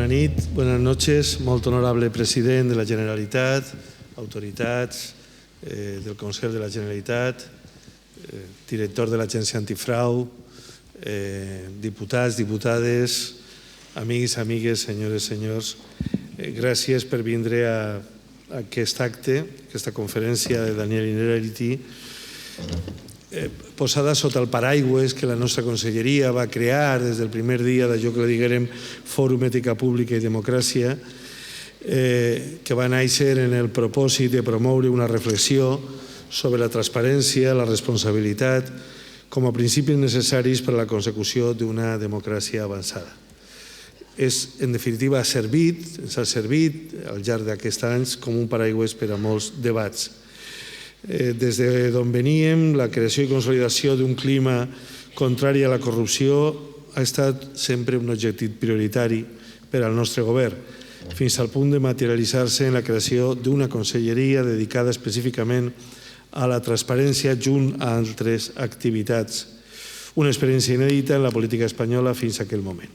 Bona nit, buenas noches, molt honorable president de la Generalitat, autoritats del Consell de la Generalitat, director de l'Agència Antifrau, diputats, diputades, amics, amigues, senyores, senyors, gràcies per vindre a aquest acte, aquesta conferència de Daniel Innerarity, posada sota el paraigües que la nostra conselleria va crear des del primer dia d'allò que li diguérem Fòrum Ètica Pública i Democràcia, que va néixer en el propòsit de promoure una reflexió sobre la transparència, la responsabilitat, com a principis necessaris per a la consecució d'una democràcia avançada. En definitiva, ens ha servit al llarg d'aquests anys com un paraigües per a molts debats. Des d'on veníem, la creació i consolidació d'un clima contrari a la corrupció ha estat sempre un objectiu prioritari per al nostre govern, fins al punt de materialitzar-se en la creació d'una conselleria dedicada específicament a la transparència junt a altres activitats, una experiència inèdita en la política espanyola fins a aquell moment.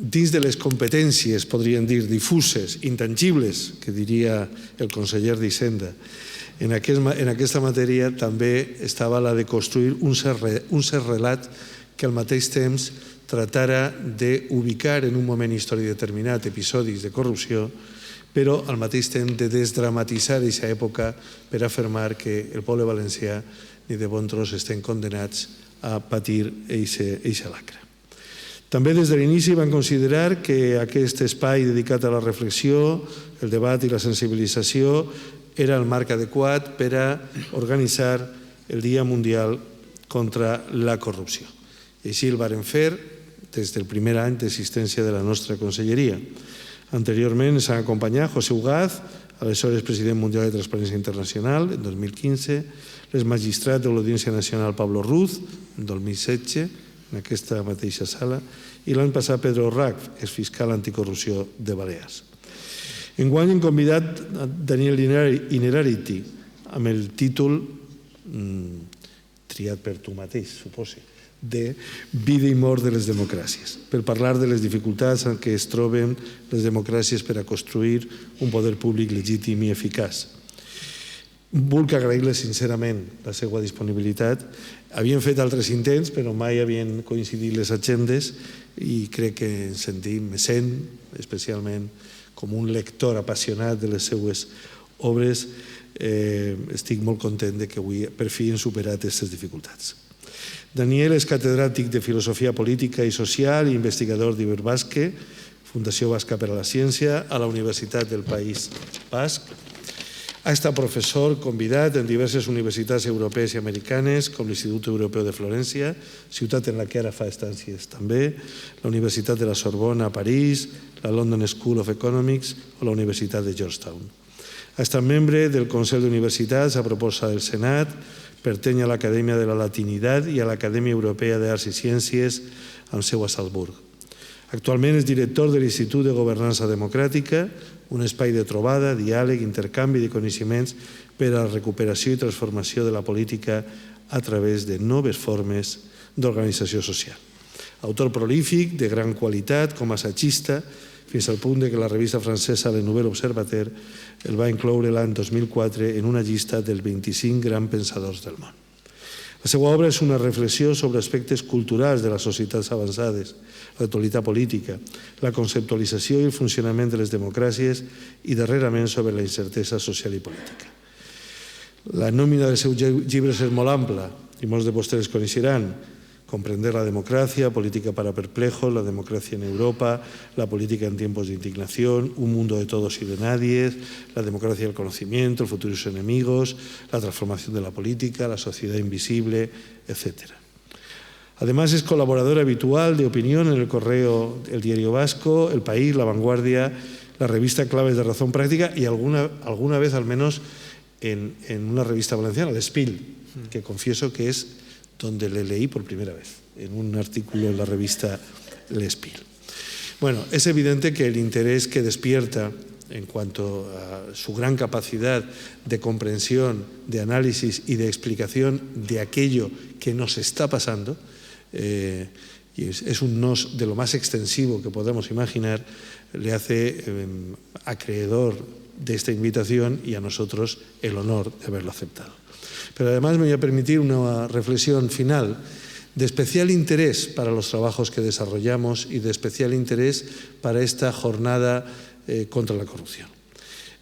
Dins de les competències, podríem dir, difuses, intangibles, que diria el conseller d'Hisenda, en aquesta matèria també estava la de construir un cert relat que al mateix temps tratara d'ubicar en un moment històric determinat episodis de corrupció, però al mateix temps de desdramatitzar aquesta època per afirmar que el poble valencià ni de bon tros estem condenats a patir eixa lacra. També des de l'inici van considerar que aquest espai dedicat a la reflexió, el debat i la sensibilització era el marc adequat per a organitzar el Dia Mundial contra la Corrupció. I així el varen fer des del primer any d'existència de la nostra conselleria. Anteriorment ens han acompanyat José Ugaz, aleshores president mundial de Transparència Internacional, en 2015, l'exmagistrat de l'Audiència Nacional Pablo Ruz, en 2016, en aquesta mateixa sala, i l'any passat Pedro Rach, exfiscal anticorrupció de Balears. Enguany hem convidat Daniel Innerarity amb el títol, triat per tu mateix, suposo, de Vida i mort de les democràcies, per parlar de les dificultats en què es troben les democràcies per a construir un poder públic legítim i eficaç. Vull agrair-les sincerament la seva disponibilitat. Havien fet altres intents, però mai havien coincidit les agendes i crec que ens sentim, me sent especialment com un lector apassionat de les seues obres. Estic molt content que avui per fi hem superat aquestes dificultats. Daniel és catedràtic de Filosofia Política i Social i investigador d'Iberbasque, Fundació Basca per a la Ciència, a la Universitat del País Basc. Ha estat professor convidat en diverses universitats europees i americanes, com l'Institut Europeu de Florència, ciutat en la que ara fa estàncies també, la Universitat de la Sorbona a París, la London School of Economics o la Universitat de Georgetown. Ha estat membre del Consell d'Universitats a proposta del Senat, pertany a l'Acadèmia de la Latinitat i a l'Acadèmia Europea d'Arts i Ciències amb seu a Salzburg. Actualment és director de l'Institut de Governança Democràtica, un espai de trobada, diàleg, intercanvi de coneixements per a la recuperació i transformació de la política a través de noves formes d'organització social. Autor prolífic, de gran qualitat, com a assagista, fins al punt que la revista francesa Le Nouvel Observateur el va incloure l'any 2004 en una llista dels 25 grans pensadors del món. La seva obra és una reflexió sobre aspectes culturals de les societats avançades, l'actualitat política, la conceptualització i el funcionament de les democràcies i darrerament sobre la incertesa social i política. La nòmina dels seus llibres és molt ampla i molts de vostès coneixeran: Comprender la democracia, Política para perplejos, La democracia en Europa, La política en tiempos de indignación, Un mundo de todos y de nadie, La democracia y el conocimiento, El futuro y sus enemigos, La transformación de la política, La sociedad invisible, etc. Además, es colaborador habitual de opinión en El Correo, El Diario Vasco, El País, La Vanguardia, la revista Claves de Razón Práctica y alguna vez al menos en una revista valenciana, L'Espil, que confieso que es donde le leí por primera vez, en un artículo en la revista L'Espil. Bueno, es evidente que el interés que despierta en cuanto a su gran capacidad de comprensión, de análisis y de explicación de aquello que nos está pasando, y es un nos de lo más extensivo que podemos imaginar, le hace acreedor de esta invitación y a nosotros el honor de haberlo aceptado. Pero además me voy a permitir una reflexión final de especial interés para los trabajos que desarrollamos y de especial interés para esta jornada contra la corrupción.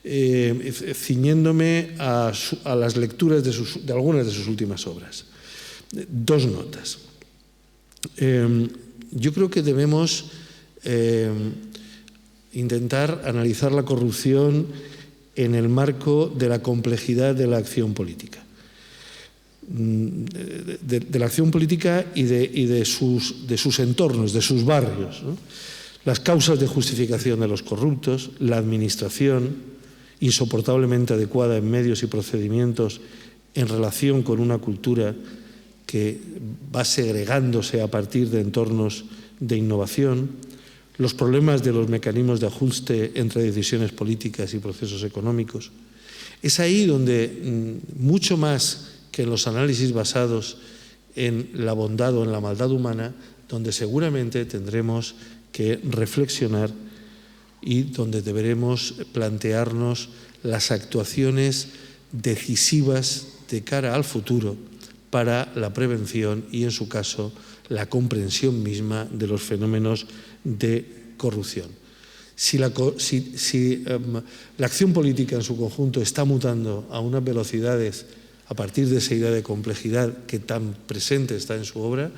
Ciñéndome a las lecturas de algunas de sus últimas obras. Dos notas. Yo creo que debemos intentar analizar la corrupción en el marco de la complejidad de la acción política. De la acción política y de sus entornos, de sus barrios, ¿no? Las causas de justificación de los corruptos, la administración insoportablemente adecuada en medios y procedimientos en relación con una cultura que va segregándose a partir de entornos de innovación, los problemas de los mecanismos de ajuste entre decisiones políticas y procesos económicos. Es ahí donde, mucho más que en los análisis basados en la bondad o en la maldad humana, donde seguramente tendremos que reflexionar y donde deberemos plantearnos las actuaciones decisivas de cara al futuro para la prevención y, en su caso, la comprensión misma de los fenómenos de corrupción. Si la acción política en su conjunto está mutando a unas velocidades a partir de esa idea de complejidad que tan presente está en su obra,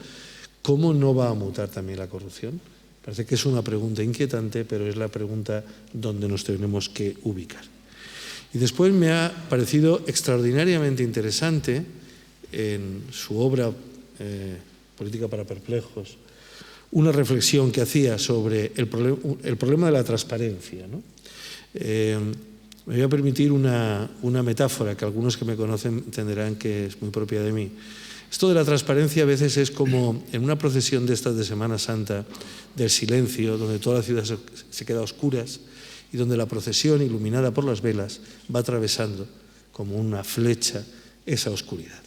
¿cómo no va a mutar también la corrupción? Parece que es una pregunta inquietante, pero es la pregunta donde nos tenemos que ubicar. Y después me ha parecido extraordinariamente interesante en su obra Política para Perplejos, una reflexión que hacía sobre el problema de la transparencia, ¿no? Me voy a permitir una metáfora que algunos que me conocen entenderán que es muy propia de mí. Esto de la transparencia a veces es como en una procesión de estas de Semana Santa, del silencio, donde toda la ciudad se queda a oscuras y donde la procesión, iluminada por las velas, va atravesando como una flecha esa oscuridad.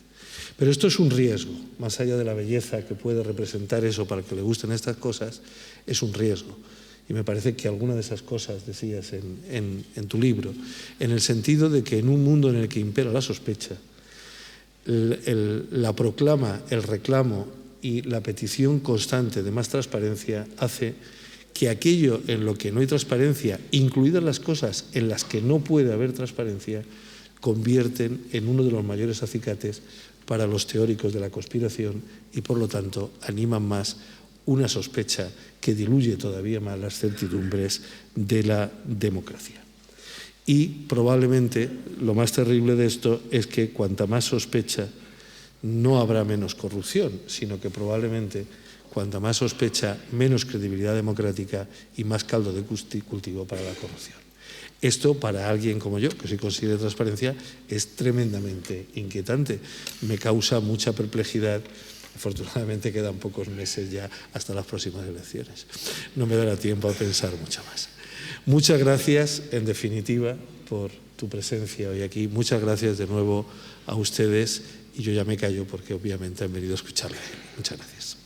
Pero esto es un riesgo, más allá de la belleza que puede representar eso para el que le gusten estas cosas, es un riesgo. Y me parece que alguna de esas cosas decías en tu libro, en el sentido de que en un mundo en el que impera la sospecha, la proclama, el reclamo y la petición constante de más transparencia hace que aquello en lo que no hay transparencia, incluidas las cosas en las que no puede haber transparencia, convierten en uno de los mayores acicates para los teóricos de la conspiración y, por lo tanto, animan más una sospecha que diluye todavía más las certidumbres de la democracia. Y probablemente lo más terrible de esto es que cuanta más sospecha no habrá menos corrupción, sino que probablemente cuanta más sospecha, menos credibilidad democrática y más caldo de cultivo para la corrupción. Esto para alguien como yo, que sí considera transparencia, es tremendamente inquietante. Me causa mucha perplejidad. Afortunadamente quedan pocos meses ya hasta las próximas elecciones. No me dará tiempo a pensar mucho más. Muchas gracias, en definitiva, por tu presencia hoy aquí. Muchas gracias de nuevo a ustedes y yo ya me callo porque obviamente han venido a escucharle. Muchas gracias.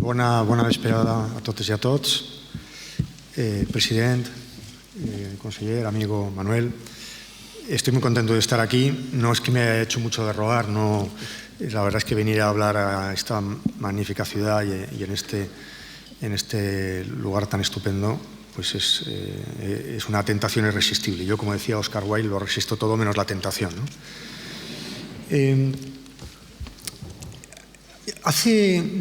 Bona vesprada a totes i a tots. President, conseller, amigo Manuel, estoy muy contento de estar aquí. No es que me haya hecho mucho de rogar, no, la verdad es que venir a hablar a esta magnífica ciudad y en este lugar tan estupendo, pues es una tentación irresistible. Yo, como decía Oscar Wilde, lo resisto todo menos la tentación, ¿no?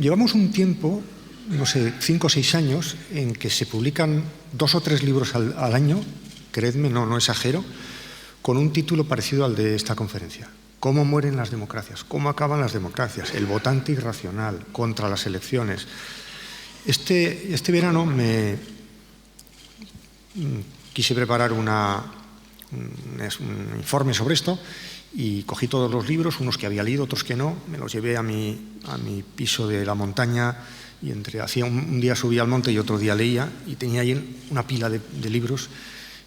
Llevamos un tiempo, no sé, 5 o 6 años, en que se publican 2 o 3 libros al año, creedme, no exagero, con un título parecido al de esta conferencia. ¿Cómo mueren las democracias? ¿Cómo acaban las democracias? El votante irracional, contra las elecciones. Este verano me quise preparar un informe sobre esto y cogí todos los libros, unos que había leído, otros que no, me los llevé a mi piso de la montaña y hacía un día subía al monte y otro día leía y tenía ahí una pila de libros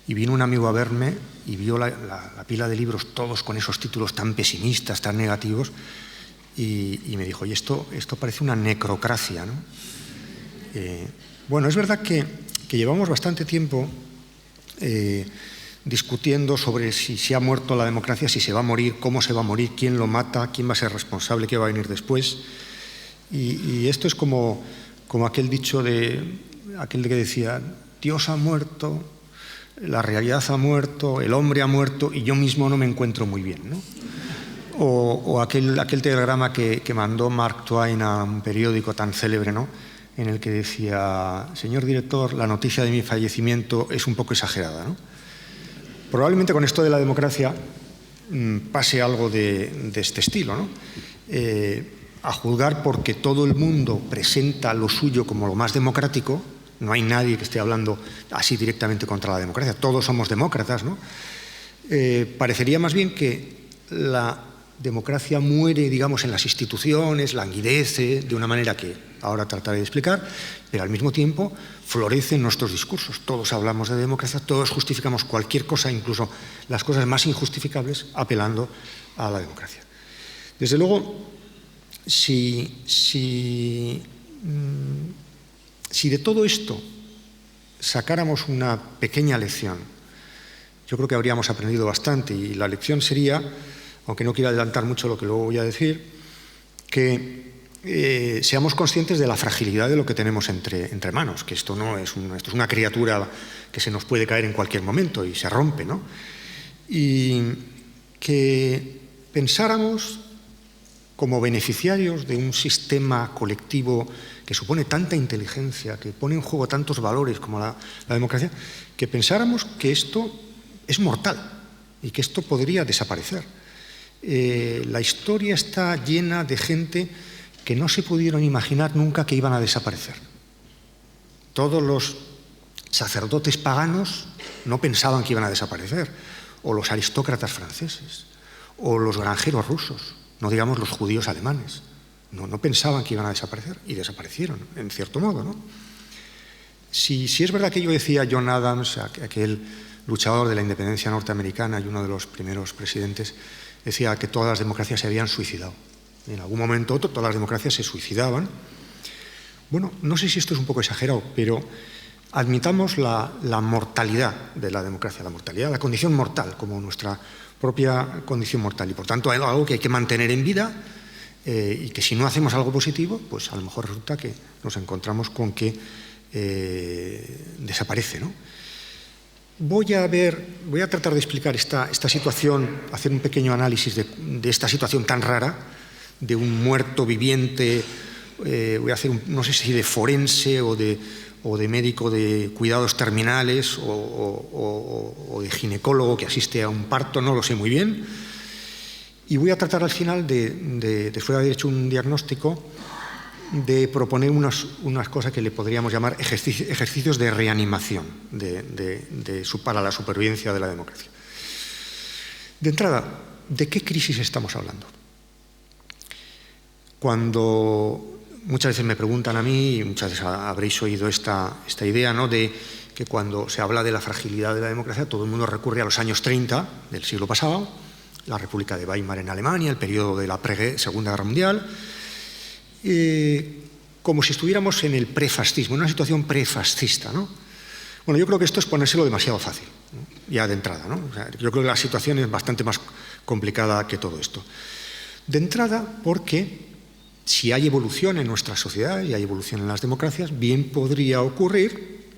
Y vino un amigo a verme y vio la pila de libros, todos con esos títulos tan pesimistas, tan negativos, y me dijo, oye, esto parece una necrocracia, ¿no? Bueno, es verdad que llevamos bastante tiempo discutiendo sobre si se ha muerto la democracia, si se va a morir, cómo se va a morir, quién lo mata, quién va a ser responsable, qué va a venir después. Y esto es como aquel dicho aquel que decía, Dios ha muerto, la realidad ha muerto, el hombre ha muerto y yo mismo no me encuentro muy bien, ¿no? O aquel telegrama que mandó Mark Twain a un periódico tan célebre, ¿no?, en el que decía, señor director, la noticia de mi fallecimiento es un poco exagerada, ¿no? Probablemente con esto de la democracia pase algo de este estilo, ¿no? A juzgar porque todo el mundo presenta lo suyo como lo más democrático, no hay nadie que esté hablando así directamente contra la democracia, todos somos demócratas, ¿no? Parecería más bien que la democracia muere, digamos, en las instituciones, languidece de una manera que ahora trataré de explicar, pero al mismo tiempo florece en nuestros discursos. Todos hablamos de democracia, todos justificamos cualquier cosa, incluso las cosas más injustificables, apelando a la democracia. Desde luego, si de todo esto sacáramos una pequeña lección, yo creo que habríamos aprendido bastante, y la lección sería, aunque no quiero adelantar mucho lo que luego voy a decir, que seamos conscientes de la fragilidad de lo que tenemos entre manos, que esto es una criatura que se nos puede caer en cualquier momento y se rompe, ¿no? Y que pensáramos como beneficiarios de un sistema colectivo que supone tanta inteligencia, que pone en juego tantos valores como la democracia, que pensáramos que esto es mortal y que esto podría desaparecer. La historia está llena de gente que no se pudieron imaginar nunca que iban a desaparecer. Todos los sacerdotes paganos no pensaban que iban a desaparecer, o los aristócratas franceses, o los granjeros rusos, no digamos los judíos alemanes. No pensaban que iban a desaparecer y desaparecieron, en cierto modo, ¿no? Si es verdad que yo decía John Adams, aquel luchador de la independencia norteamericana y uno de los primeros presidentes, decía que todas las democracias se habían suicidado. En algún momento todas las democracias se suicidaban. Bueno, no sé si esto es un poco exagerado, pero admitamos la mortalidad de la democracia, la mortalidad, la condición mortal, como nuestra propia condición mortal. Y por tanto hay algo que hay que mantener en vida y que si no hacemos algo positivo, pues a lo mejor resulta que nos encontramos con que desaparece, ¿no? Voy a tratar de explicar esta situación, hacer un pequeño análisis de esta situación tan rara, de un muerto viviente, voy a hacer, no sé si de forense o de médico de cuidados terminales o de ginecólogo que asiste a un parto, no lo sé muy bien. Y voy a tratar al final, después de haber hecho un diagnóstico, de proponer unas cosas que le podríamos llamar ejercicios de reanimación para la supervivencia de la democracia. De entrada, ¿de qué crisis estamos hablando? Cuando muchas veces me preguntan a mí, y muchas veces habréis oído esta idea, ¿no?, de que cuando se habla de la fragilidad de la democracia, todo el mundo recurre a los años 30 del siglo pasado, la República de Weimar en Alemania, el periodo de la Segunda Guerra Mundial, como si estuviéramos en el prefascismo, en una situación prefascista, ¿no? Bueno, yo creo que esto es ponérselo demasiado fácil, ¿no?, ya de entrada, ¿no? O sea, yo creo que la situación es bastante más complicada que todo esto. De entrada, porque si hay evolución en nuestra sociedad y hay evolución en las democracias, bien podría ocurrir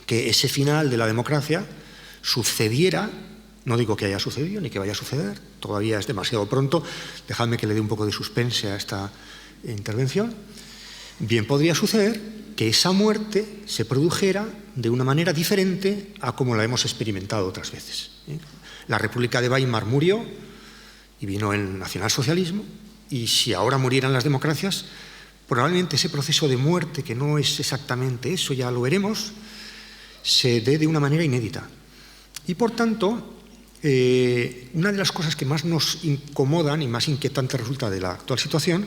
que ese final de la democracia sucediera, no digo que haya sucedido ni que vaya a suceder, todavía es demasiado pronto, dejadme que le dé un poco de suspense a esta intervención, bien podría suceder que esa muerte se produjera de una manera diferente a como la hemos experimentado otras veces. La República de Weimar murió y vino el nacionalsocialismo, y si ahora murieran las democracias, probablemente ese proceso de muerte, que no es exactamente eso, ya lo veremos, se dé de una manera inédita. Y por tanto, una de las cosas que más nos incomodan y más inquietante resulta de la actual situación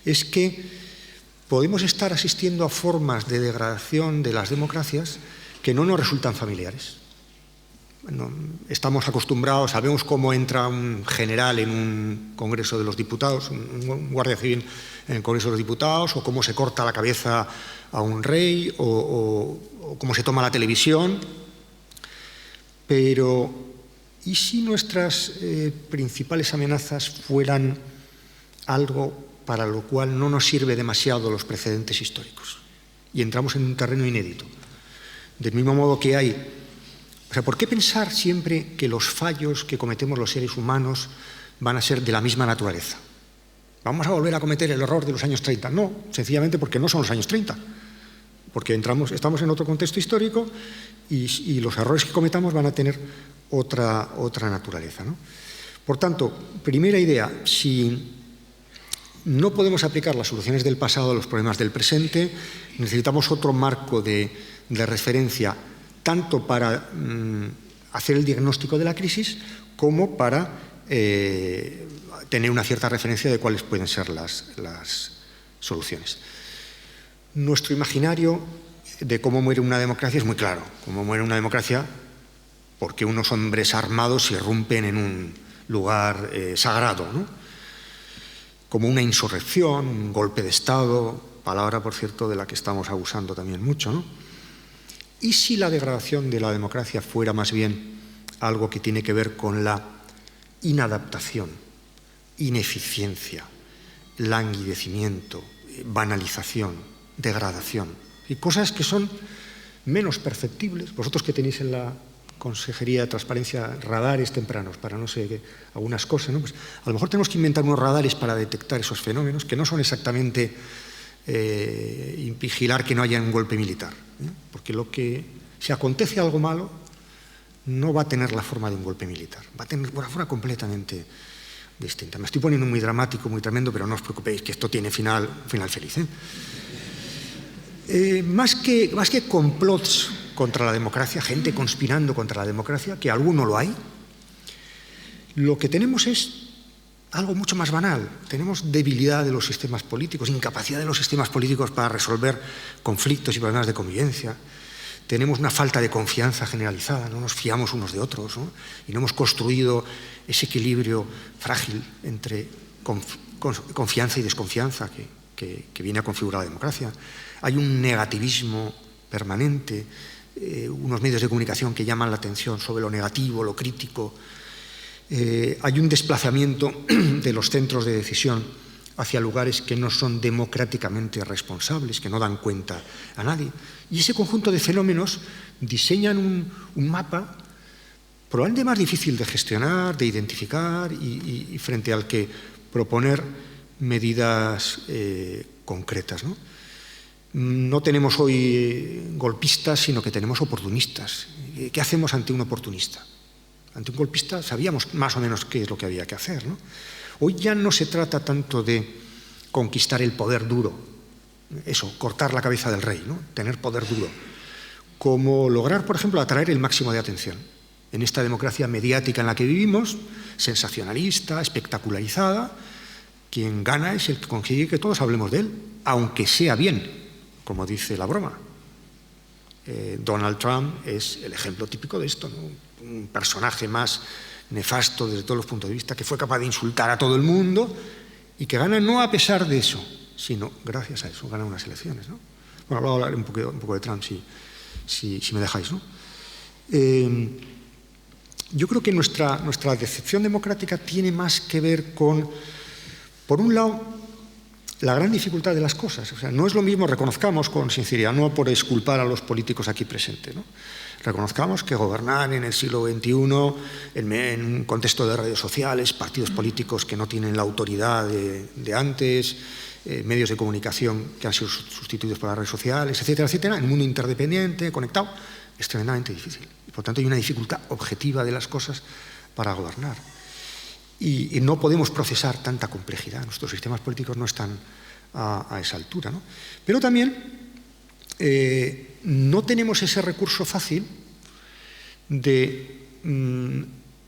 es que podemos estar asistiendo a formas de degradación de las democracias que no nos resultan familiares. estamos acostumbrados, sabemos cómo entra un general en un Congreso de los Diputados, un guardia civil en el Congreso de los Diputados, o cómo se corta la cabeza a un rey, o cómo se toma la televisión. Pero, ¿y si nuestras principales amenazas fueran algo para lo cual no nos sirve demasiado los precedentes históricos? Y entramos en un terreno inédito. Del mismo modo que hay... O sea, ¿por qué pensar siempre que los fallos que cometemos los seres humanos van a ser de la misma naturaleza? ¿Vamos a volver a cometer el error de los años 30? No, sencillamente porque no son los años 30. Porque estamos en otro contexto histórico y los errores que cometamos van a tener otra naturaleza, ¿no? Por tanto, primera idea, si no podemos aplicar las soluciones del pasado a los problemas del presente, necesitamos otro marco de referencia, tanto para hacer el diagnóstico de la crisis como para tener una cierta referencia de cuáles pueden ser las soluciones. Nuestro imaginario de cómo muere una democracia es muy claro. Cómo muere una democracia porque unos hombres armados irrumpen en un lugar sagrado, ¿no? Como una insurrección, un golpe de Estado, palabra, por cierto, de la que estamos abusando también mucho, ¿no? ¿Y si la degradación de la democracia fuera más bien algo que tiene que ver con la inadaptación, ineficiencia, languidecimiento, banalización, degradación? Y cosas que son menos perceptibles. Vosotros que tenéis en la Consejería de Transparencia radares tempranos para no sé qué, algunas cosas, ¿no? Pues a lo mejor tenemos que inventar unos radares para detectar esos fenómenos que no son exactamente vigilar que no haya un golpe militar, ¿eh? Porque si acontece algo malo no va a tener la forma de un golpe militar, va a tener una forma completamente distinta. Me estoy poniendo muy dramático, muy tremendo, pero no os preocupéis que esto tiene final feliz, ¿eh? Más que complots contra la democracia, gente conspirando contra la democracia, que alguno lo hay, lo que tenemos es algo mucho más banal. Tenemos debilidad de los sistemas políticos, incapacidad de los sistemas políticos para resolver conflictos y problemas de convivencia. Tenemos una falta de confianza generalizada, no nos fiamos unos de otros, ¿no? Y no hemos construido ese equilibrio frágil entre confianza y desconfianza que viene a configurar la democracia. Hay un negativismo permanente, unos medios de comunicación que llaman la atención sobre lo negativo, lo crítico. Hay un desplazamiento de los centros de decisión hacia lugares que no son democráticamente responsables, que no dan cuenta a nadie. Y ese conjunto de fenómenos diseñan un mapa probablemente más difícil de gestionar, de identificar y frente al que proponer medidas concretas, ¿no? No tenemos hoy golpistas, sino que tenemos oportunistas. ¿Qué hacemos ante un oportunista? Ante un golpista sabíamos más o menos qué es lo que había que hacer, ¿no? Hoy ya no se trata tanto de conquistar el poder duro, eso, cortar la cabeza del rey, ¿no? Tener poder duro, como lograr, por ejemplo, atraer el máximo de atención. En esta democracia mediática en la que vivimos, sensacionalista, espectacularizada, quien gana es el que consigue que todos hablemos de él, aunque sea bien, como dice la broma. Donald Trump es el ejemplo típico de esto, ¿no? Un personaje más nefasto desde todos los puntos de vista, que fue capaz de insultar a todo el mundo y que gana no a pesar de eso, sino gracias a eso, gana unas elecciones, ¿no? Bueno, ahora hablaré un poco de Trump, si me dejáis, ¿no? Yo creo que nuestra decepción democrática tiene más que ver con, por un lado, la gran dificultad de las cosas. O sea, no es lo mismo, reconozcamos con sinceridad, no por exculpar a los políticos aquí presentes, ¿no? Reconozcamos que gobernar en el siglo XXI, en un contexto de redes sociales, partidos políticos que no tienen la autoridad de antes, medios de comunicación que han sido sustituidos por las redes sociales, etcétera, etcétera, en un mundo interdependiente, conectado, es tremendamente difícil. Y por tanto hay una dificultad objetiva de las cosas para gobernar. Y no podemos procesar tanta complejidad. Nuestros sistemas políticos no están a esa altura, ¿no? Pero también no tenemos ese recurso fácil de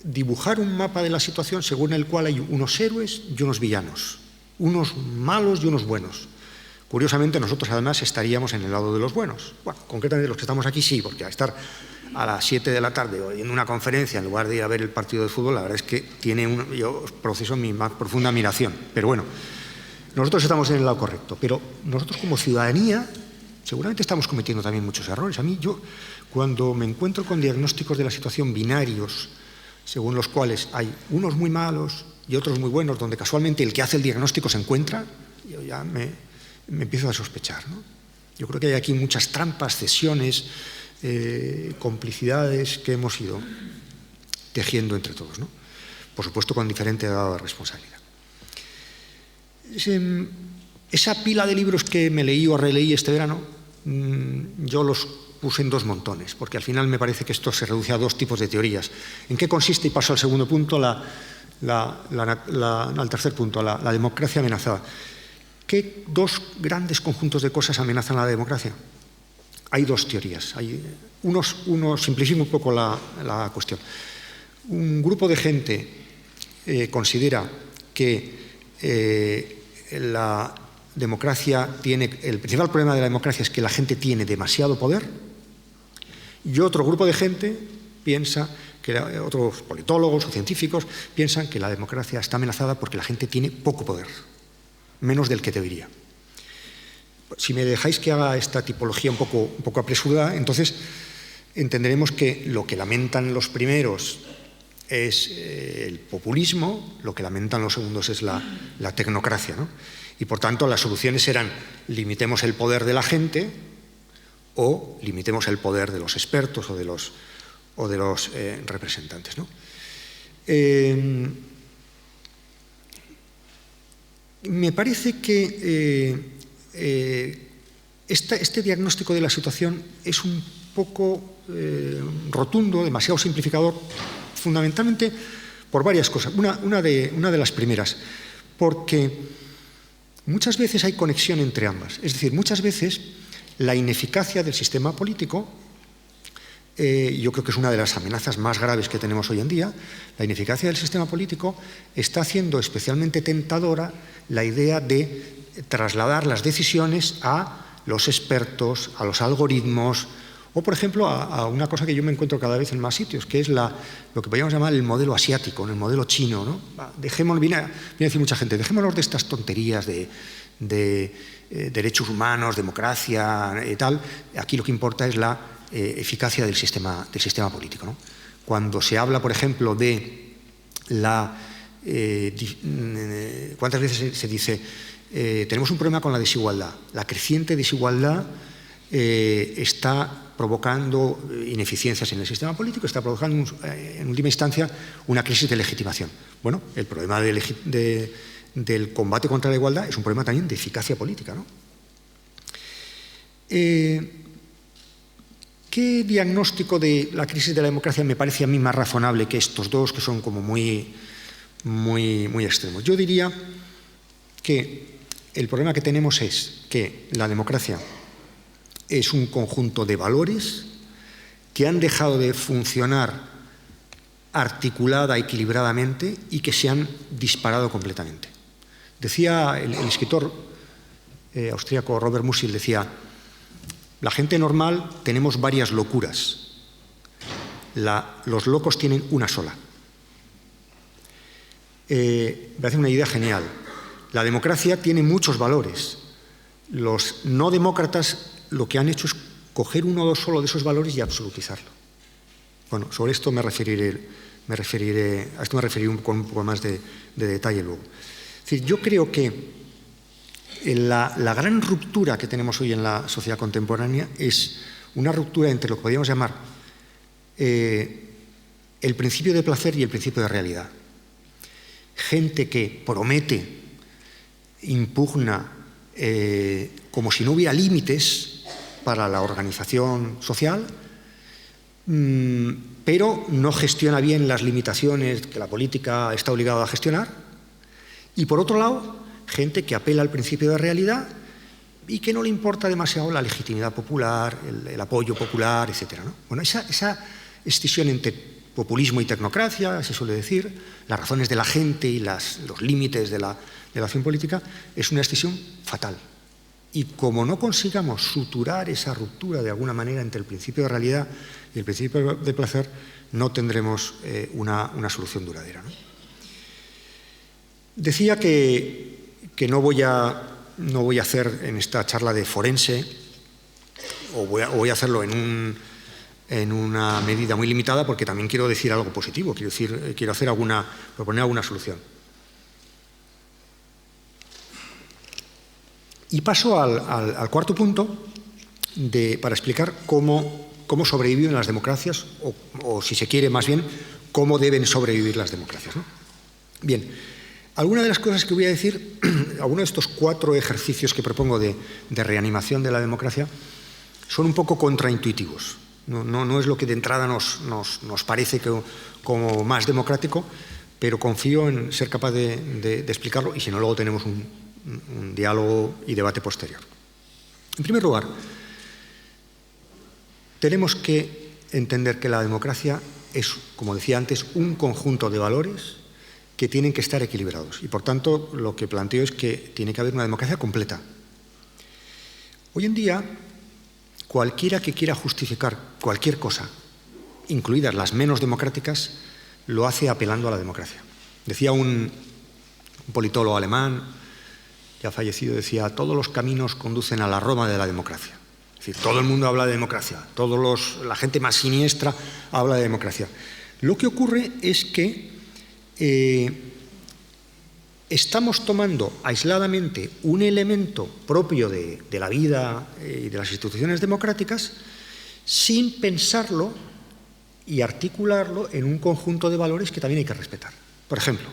dibujar un mapa de la situación según el cual hay unos héroes y unos villanos, unos malos y unos buenos. Curiosamente, nosotros además estaríamos en el lado de los buenos. Bueno, concretamente los que estamos aquí sí, porque a estar a las 7 de la tarde en una conferencia en lugar de ir a ver el partido de fútbol, la verdad es que yo proceso mi más profunda admiración. Pero bueno, nosotros estamos en el lado correcto, pero nosotros como ciudadanía seguramente estamos cometiendo también muchos errores. Yo, cuando me encuentro con diagnósticos de la situación binarios, según los cuales hay unos muy malos y otros muy buenos, donde casualmente el que hace el diagnóstico se encuentra, yo ya me empiezo a sospechar, ¿no? Yo creo que hay aquí muchas trampas, cesiones, complicidades que hemos ido tejiendo entre todos, ¿no? Por supuesto, con diferente grado de responsabilidad. Esa pila de libros que me leí o releí este verano, yo los puse en dos montones, porque al final me parece que esto se reduce a dos tipos de teorías. ¿En qué consiste? Y paso al segundo punto, al tercer punto, la democracia amenazada. ¿Qué dos grandes conjuntos de cosas amenazan a la democracia? Hay dos teorías. Uno simplifica un poco la cuestión. Un grupo de gente considera que la democracia el principal problema de la democracia es que la gente tiene demasiado poder, y otro grupo de gente piensa otros politólogos o científicos piensan que la democracia está amenazada porque la gente tiene poco poder, menos del que debería. Si me dejáis que haga esta tipología un poco apresurada, entonces entenderemos que lo que lamentan los primeros es el populismo, lo que lamentan los segundos es la tecnocracia, ¿no? Y por tanto las soluciones serán: limitemos el poder de la gente o limitemos el poder de los expertos o de los representantes, ¿no? Me parece que este diagnóstico de la situación es un poco rotundo, demasiado simplificador, fundamentalmente por varias cosas. Una de las primeras, porque muchas veces hay conexión entre ambas. Es decir, muchas veces la ineficacia del sistema político, yo creo que es una de las amenazas más graves que tenemos hoy en día, la ineficacia del sistema político está haciendo especialmente tentadora la idea de trasladar las decisiones a los expertos, a los algoritmos, o, por ejemplo, a una cosa que yo me encuentro cada vez en más sitios, que es lo que podríamos llamar el modelo asiático, el modelo chino, ¿no? Viene a decir mucha gente, dejémonos de estas tonterías de derechos humanos, democracia y tal. Aquí lo que importa es la eficacia del sistema político, ¿no? Cuando se habla, por ejemplo, de ¿cuántas veces se dice tenemos un problema con la desigualdad? La creciente desigualdad está provocando ineficiencias en el sistema político, está provocando en última instancia una crisis de legitimación. Bueno, el problema del combate contra la igualdad es un problema también de eficacia política, ¿no? ¿Qué diagnóstico de la crisis de la democracia me parece a mí más razonable que estos dos, que son como muy extremos? Yo diría que el problema que tenemos es que la democracia es un conjunto de valores que han dejado de funcionar articulada, equilibradamente, y que se han disparado completamente. Decía el escritor austríaco Robert Musil, decía: la gente normal tenemos varias locuras, los locos tienen una sola. Me parece una idea genial. La democracia tiene muchos valores. Los no demócratas lo que han hecho es coger uno o dos solo de esos valores y absolutizarlo. Bueno, sobre esto me referiré con un poco más de detalle luego. Es decir, yo creo que la gran ruptura que tenemos hoy en la sociedad contemporánea es una ruptura entre lo que podríamos llamar el principio de placer y el principio de realidad. Gente que promete, impugna, como si no hubiera límites para la organización social, pero no gestiona bien las limitaciones que la política está obligada a gestionar. Y por otro lado, gente que apela al principio de realidad y que no le importa demasiado la legitimidad popular, el apoyo popular, etc., ¿no? Bueno, esa escisión entre populismo y tecnocracia, se suele decir, las razones de la gente y los límites de la acción política, es una escisión fatal. Y como no consigamos suturar esa ruptura de alguna manera entre el principio de realidad y el principio de placer, no tendremos una solución duradera, ¿no? Decía que no voy a hacer en esta charla de forense, o voy a hacerlo en una medida muy limitada, porque también quiero decir algo positivo, quiero proponer alguna solución. Y paso al cuarto punto para explicar cómo sobreviven las democracias, o si se quiere más bien, cómo deben sobrevivir las democracias, ¿no? Bien, algunas de las cosas que voy a decir, algunos de estos 4 ejercicios que propongo de reanimación de la democracia, son un poco contraintuitivos. No es lo que de entrada nos parece como más democrático, pero confío en ser capaz de explicarlo, y si no, luego tenemos un diálogo y debate posterior. En primer lugar, tenemos que entender que la democracia es, como decía antes, un conjunto de valores que tienen que estar equilibrados. Y, por tanto, lo que planteo es que tiene que haber una democracia completa. Hoy en día, cualquiera que quiera justificar cualquier cosa, incluidas las menos democráticas, lo hace apelando a la democracia. Decía un politólogo alemán, ya fallecido, decía: todos los caminos conducen a la Roma de la democracia. Es decir, todo el mundo habla de democracia, la gente más siniestra habla de democracia. Lo que ocurre es que estamos tomando aisladamente un elemento propio de la vida y de las instituciones democráticas sin pensarlo y articularlo en un conjunto de valores que también hay que respetar. Por ejemplo,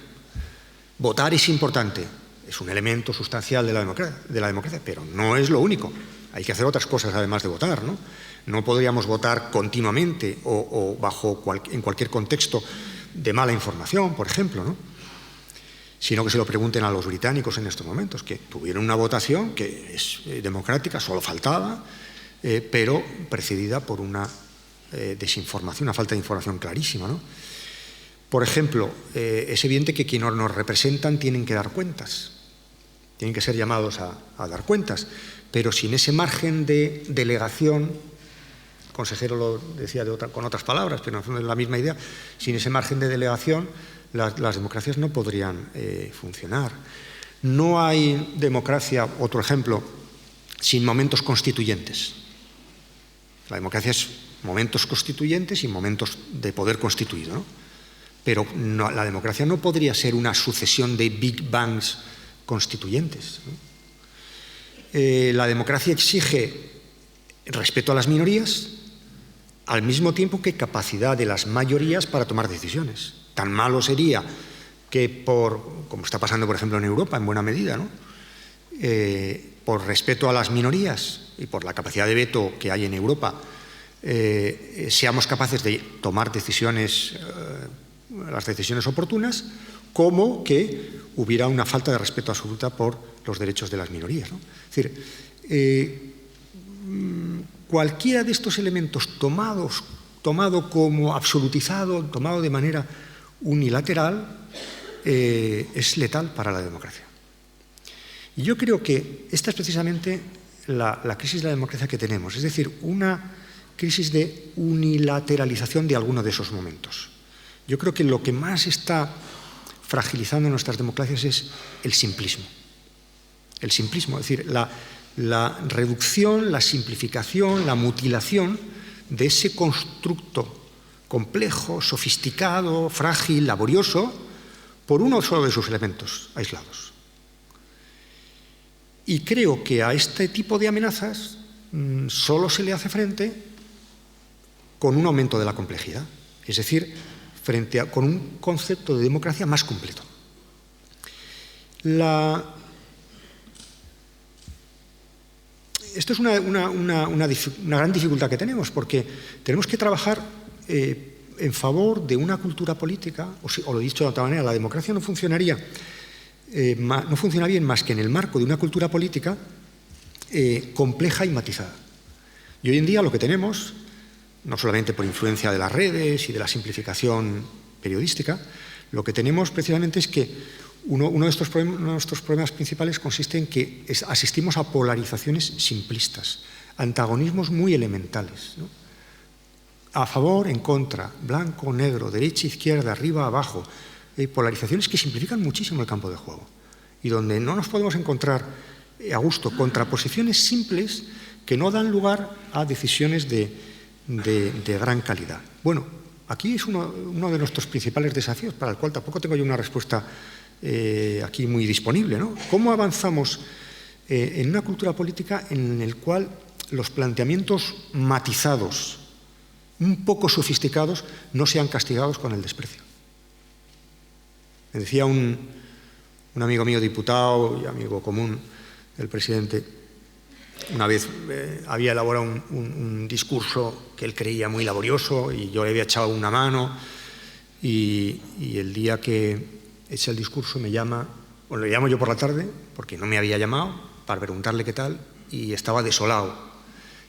votar es importante, es un elemento sustancial de la democracia, pero no es lo único. Hay que hacer otras cosas además de votar, ¿no? No podríamos votar continuamente o en cualquier contexto de mala información, por ejemplo, ¿no? Sino que se lo pregunten a los británicos en estos momentos, que tuvieron una votación que es democrática, solo faltaba, pero precedida por una desinformación, una falta de información clarísima, ¿no? Por ejemplo, es evidente que quienes nos representan tienen que dar cuentas, tienen que ser llamados a dar cuentas, pero sin ese margen de delegación, el consejero lo decía con otras palabras, pero no es la misma idea, sin ese margen de delegación las democracias no podrían funcionar. No hay democracia, otro ejemplo, sin momentos constituyentes. La democracia es momentos constituyentes y momentos de poder constituido, ¿no? Pero la democracia no podría ser una sucesión de Big Bangs constituyentes, ¿no? La democracia exige respeto a las minorías al mismo tiempo que capacidad de las mayorías para tomar decisiones. Tan malo sería que como está pasando por ejemplo en Europa en buena medida, ¿no? Por respeto a las minorías y por la capacidad de veto que hay en Europa, seamos capaces de tomar las decisiones oportunas, como que hubiera una falta de respeto absoluta por los derechos de las minorías, ¿no? Es decir, cualquiera de estos elementos tomado como absolutizado, tomado de manera unilateral, es letal para la democracia. Y yo creo que esta es precisamente la crisis de la democracia que tenemos, es decir, una crisis de unilateralización de alguno de esos momentos. Yo creo que lo que más está fragilizando nuestras democracias es el simplismo. El simplismo, es decir, la reducción, la simplificación, la mutilación de ese constructo complejo, sofisticado, frágil, laborioso, por uno solo de sus elementos aislados. Y creo que a este tipo de amenazas solo se le hace frente con un aumento de la complejidad, es decir, con un concepto de democracia más completo. Esto es una gran dificultad que tenemos, porque tenemos que trabajar en favor de una cultura política, o lo he dicho de otra manera, la democracia no funciona bien más que en el marco de una cultura política compleja y matizada. Y hoy en día lo que tenemos, no solamente por influencia de las redes y de la simplificación periodística, lo que tenemos precisamente es que uno de nuestros problemas principales consiste en que asistimos a polarizaciones simplistas, antagonismos muy elementales, ¿no? A favor, en contra, blanco, negro, derecha, izquierda, arriba, abajo, polarizaciones que simplifican muchísimo el campo de juego y donde no nos podemos encontrar a gusto contraposiciones simples que no dan lugar a decisiones de gran calidad. Bueno, aquí es uno de nuestros principales desafíos, para el cual tampoco tengo yo una respuesta aquí muy disponible, ¿no? ¿Cómo avanzamos en una cultura política en la cual los planteamientos matizados, un poco sofisticados, no sean castigados con el desprecio? Me decía un amigo mío, diputado y amigo común del presidente, una vez había elaborado un discurso que él creía muy laborioso y yo le había echado una mano y el día que echa el discurso me llama, o le llamo yo por la tarde, porque no me había llamado, para preguntarle qué tal, y estaba desolado.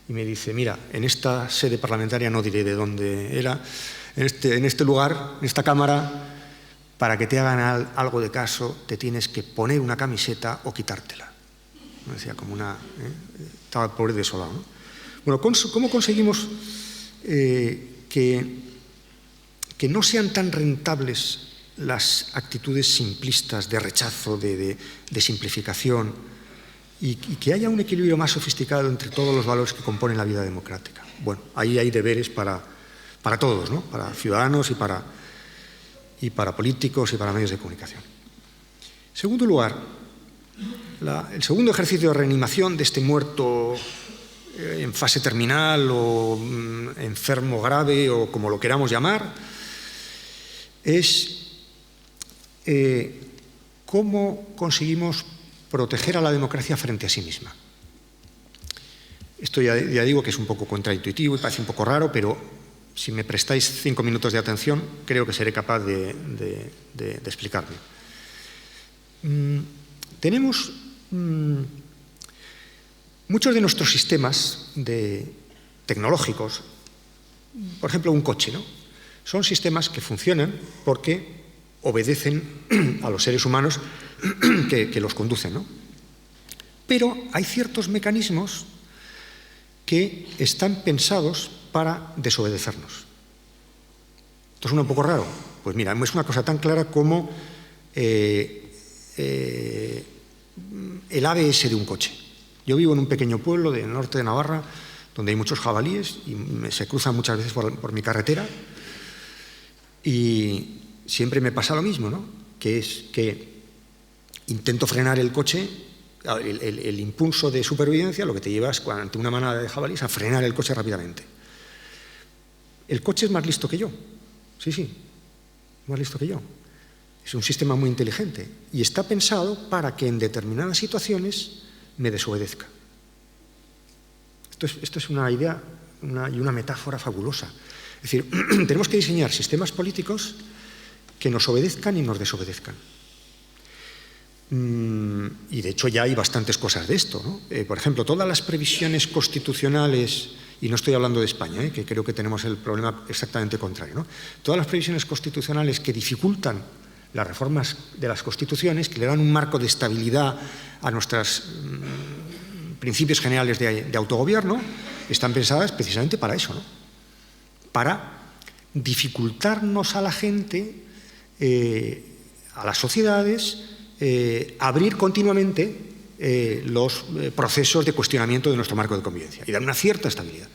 Y me dice, mira, en esta sede parlamentaria, no diré de dónde era, en este lugar, en esta Cámara, para que te hagan algo de caso, te tienes que poner una camiseta o quitártela. Me decía, como estaba el pobre desolado, ¿no? Bueno, ¿cómo conseguimos que no sean tan rentables las actitudes simplistas de rechazo, de simplificación, y que haya un equilibrio más sofisticado entre todos los valores que componen la vida democrática? Bueno, ahí hay deberes para todos, ¿no? Para ciudadanos y para políticos y para medios de comunicación. En segundo lugar, el segundo ejercicio de reanimación de este muerto en fase terminal o enfermo grave o como lo queramos llamar es cómo conseguimos proteger a la democracia frente a sí misma. Esto ya digo que es un poco contraintuitivo y parece un poco raro, pero si me prestáis 5 minutos de atención, creo que seré capaz de explicarme. Tenemos muchos de nuestros sistemas tecnológicos, por ejemplo, un coche, ¿no? Son sistemas que funcionan porque obedecen a los seres humanos que los conducen, ¿no? Pero hay ciertos mecanismos que están pensados para desobedecernos. ¿Esto suena un poco raro? Pues mira, es una cosa tan clara como el ABS de un coche. Yo vivo en un pequeño pueblo del norte de Navarra donde hay muchos jabalíes y se cruzan muchas veces por mi carretera y siempre me pasa lo mismo, ¿no? Que es que intento frenar el coche, el impulso de supervivencia, lo que te llevas ante una manada de jabalíes a frenar el coche rápidamente. El coche es más listo que yo, sí, más listo que yo. Es un sistema muy inteligente y está pensado para que en determinadas situaciones me desobedezca. Esto es una idea y una metáfora fabulosa. Es decir, tenemos que diseñar sistemas políticos que nos obedezcan y nos desobedezcan. Y de hecho ya hay bastantes cosas de esto, ¿no? Por ejemplo, todas las previsiones constitucionales, y no estoy hablando de España, que creo que tenemos el problema exactamente contrario, ¿no? Todas las previsiones constitucionales que dificultan las reformas de las constituciones, que le dan un marco de estabilidad a nuestros principios generales de autogobierno, están pensadas precisamente para eso, ¿no? Para dificultarnos a la gente, a las sociedades, abrir continuamente los procesos de cuestionamiento de nuestro marco de convivencia y dar una cierta estabilidad.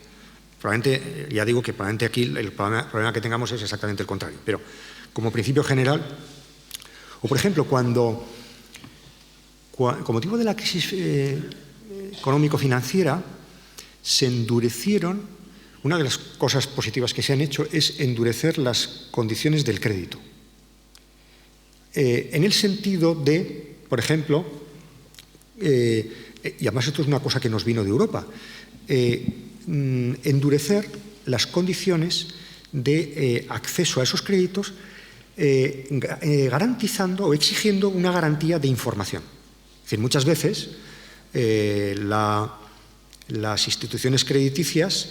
Probablemente, ya digo que probablemente aquí el problema que tengamos es exactamente el contrario, pero como principio general, o por ejemplo, con motivo de la crisis económico-financiera, se endurecieron, una de las cosas positivas que se han hecho es endurecer las condiciones del crédito. En el sentido de, por ejemplo, y además esto es una cosa que nos vino de Europa, endurecer las condiciones de acceso a esos créditos garantizando o exigiendo una garantía de información. Es decir, muchas veces las instituciones crediticias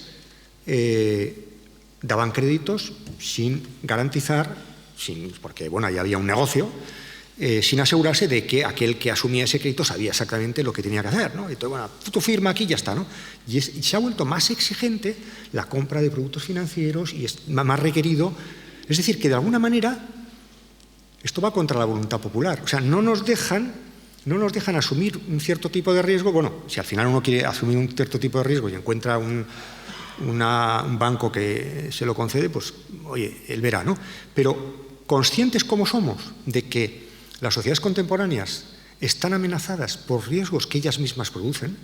daban créditos sin garantizar, porque bueno, ya había un negocio, sin asegurarse de que aquel que asumía ese crédito sabía exactamente lo que tenía que hacer, ¿no? Entonces, bueno, tú firma aquí y ya está, ¿no? Y se ha vuelto más exigente la compra de productos financieros y es más requerido. Es decir, que de alguna manera esto va contra la voluntad popular. O sea, no nos dejan asumir un cierto tipo de riesgo. Bueno, si al final uno quiere asumir un cierto tipo de riesgo y encuentra un banco que se lo concede, pues, oye, él verá, ¿no? Pero conscientes como somos de que las sociedades contemporáneas están amenazadas por riesgos que ellas mismas producen,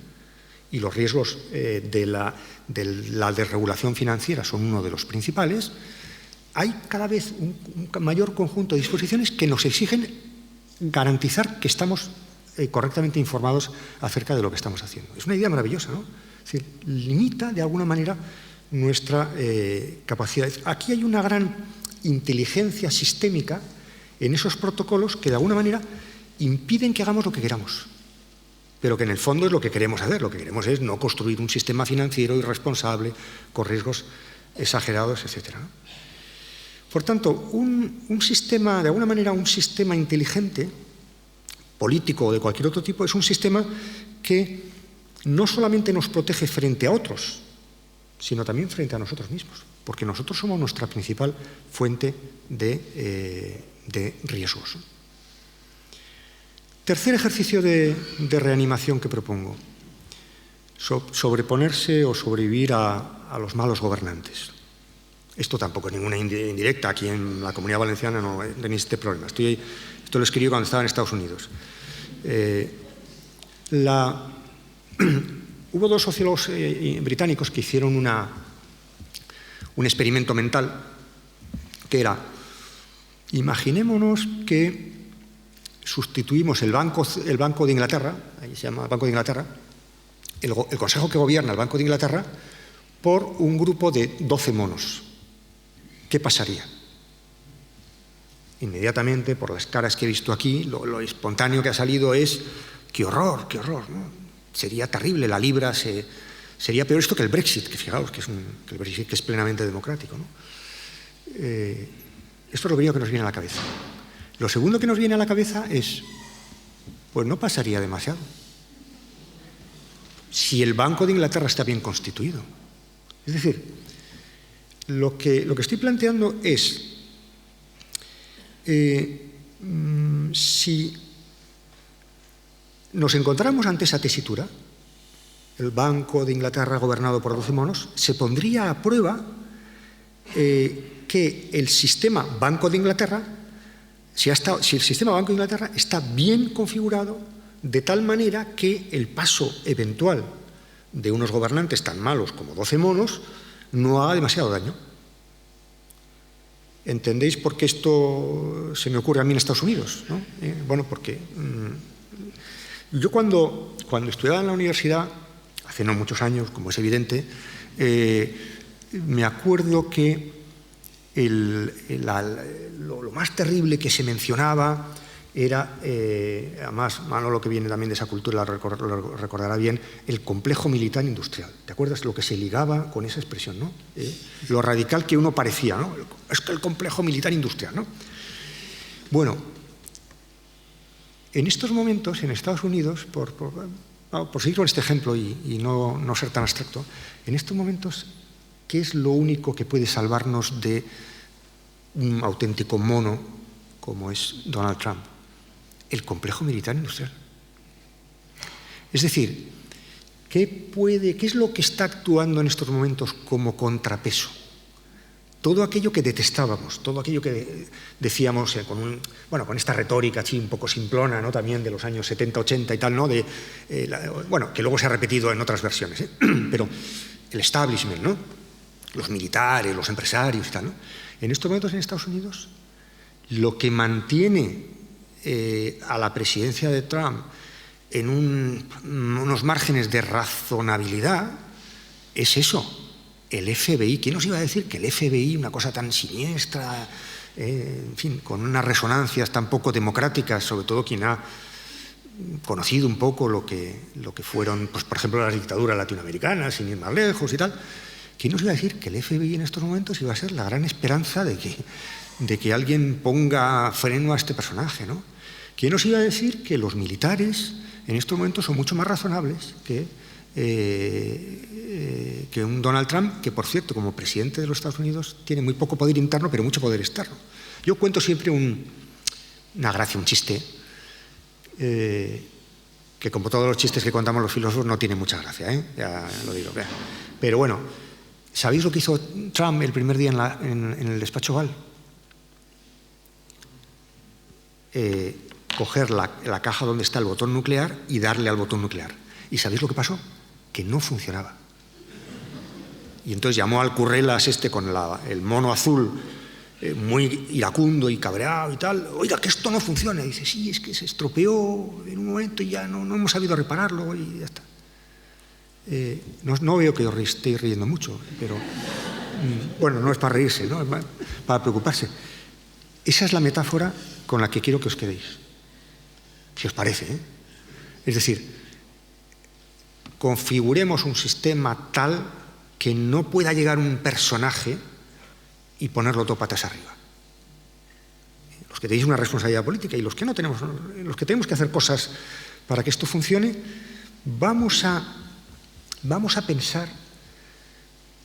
y los riesgos de la desregulación financiera son uno de los principales. Hay cada vez un mayor conjunto de disposiciones que nos exigen garantizar que estamos correctamente informados acerca de lo que estamos haciendo. Es una idea maravillosa, ¿no? Es decir, limita de alguna manera nuestra capacidad. Aquí hay una gran inteligencia sistémica en esos protocolos que de alguna manera impiden que hagamos lo que queramos, pero que en el fondo es lo que queremos hacer. Lo que queremos es no construir un sistema financiero irresponsable, con riesgos exagerados, etc. Por tanto, un sistema, de alguna manera, un sistema inteligente, político o de cualquier otro tipo, es un sistema que no solamente nos protege frente a otros, sino también frente a nosotros mismos, porque nosotros somos nuestra principal fuente de riesgos. Tercer ejercicio de reanimación que propongo: sobreponerse o sobrevivir a los malos gobernantes. Esto tampoco es ninguna indirecta. Aquí en la Comunidad Valenciana no tenéis este problema. Esto lo escribí cuando estaba en Estados Unidos. Hubo dos sociólogos británicos que hicieron un experimento mental que era: imaginémonos que sustituimos el Banco de Inglaterra, ahí se llama Banco de Inglaterra, el Consejo que gobierna el Banco de Inglaterra, por un grupo de 12 monos. ¿Qué pasaría? Inmediatamente, por las caras que he visto aquí, lo espontáneo que ha salido es: ¡qué horror, qué horror!, ¿no? Sería terrible, la libra sería peor esto que el Brexit, que fijaos que el Brexit que es plenamente democrático, ¿no? Esto es lo primero que nos viene a la cabeza. Lo segundo que nos viene a la cabeza es: pues no pasaría demasiado si el Banco de Inglaterra está bien constituido. Es decir, lo que estoy planteando es, si nos encontramos ante esa tesitura, el Banco de Inglaterra gobernado por 12 monos, se pondría a prueba que el sistema Banco de Inglaterra, si el sistema Banco de Inglaterra está bien configurado de tal manera que el paso eventual de unos gobernantes tan malos como 12 monos no haga demasiado daño. ¿Entendéis por qué esto se me ocurre a mí en Estados Unidos, ¿no? Bueno, porque yo cuando estudiaba en la universidad, hace no muchos años, como es evidente, me acuerdo que lo más terrible que se mencionaba era, además Manolo, que viene también de esa cultura, lo recordará bien, el complejo militar industrial. ¿Te acuerdas lo que se ligaba con esa expresión, ¿no? Lo radical que uno parecía, ¿no? Es que el complejo militar industrial, ¿no? Bueno, en estos momentos, en Estados Unidos, por seguir con este ejemplo y no ser tan abstracto, en estos momentos, ¿qué es lo único que puede salvarnos de un auténtico mono como es Donald Trump? El complejo militar industrial. Es decir, ¿qué es lo que está actuando en estos momentos como contrapeso? Todo aquello que detestábamos, todo aquello que decíamos con esta retórica un poco simplona, ¿no? También de los años 70, 80 y tal, ¿no? Que luego se ha repetido en otras versiones, pero el establishment, ¿no? Los militares, los empresarios y tal, ¿no? En estos momentos en Estados Unidos, lo que mantiene a la presidencia de Trump en unos márgenes de razonabilidad es eso, el FBI. ¿Quién nos iba a decir que el FBI, una cosa tan siniestra, en fin, con unas resonancias tan poco democráticas, sobre todo quien ha conocido un poco lo que fueron, pues, por ejemplo, las dictaduras latinoamericanas, sin ir más lejos y tal? ¿Quién nos iba a decir que el FBI en estos momentos iba a ser la gran esperanza de que alguien ponga freno a este personaje, ¿no? ¿Quién os iba a decir que los militares en estos momentos son mucho más razonables que un Donald Trump, que por cierto, como presidente de los Estados Unidos, tiene muy poco poder interno, pero mucho poder externo? Yo cuento siempre una gracia, un chiste, que como todos los chistes que contamos los filósofos no tiene mucha gracia, ya lo digo. Pero bueno, ¿sabéis lo que hizo Trump el primer día en el despacho Oval? Coger la caja donde está el botón nuclear y darle al botón nuclear. ¿Y sabéis lo que pasó? Que no funcionaba. Y entonces llamó al Currelas con el mono azul, muy iracundo y cabreado y tal. Oiga, que esto no funciona. Y dice, sí, es que se estropeó en un momento y ya no hemos sabido repararlo y ya está. No veo que os estéis riendo mucho, pero bueno, no es para reírse, ¿no? Es para preocuparse. Esa es la metáfora con la que quiero que os quedéis, si os parece, Es decir, configuremos un sistema tal que no pueda llegar un personaje y ponerlo todo patas arriba. Los que tenéis una responsabilidad política y los que no tenemos, los que tenemos que hacer cosas para que esto funcione, vamos a pensar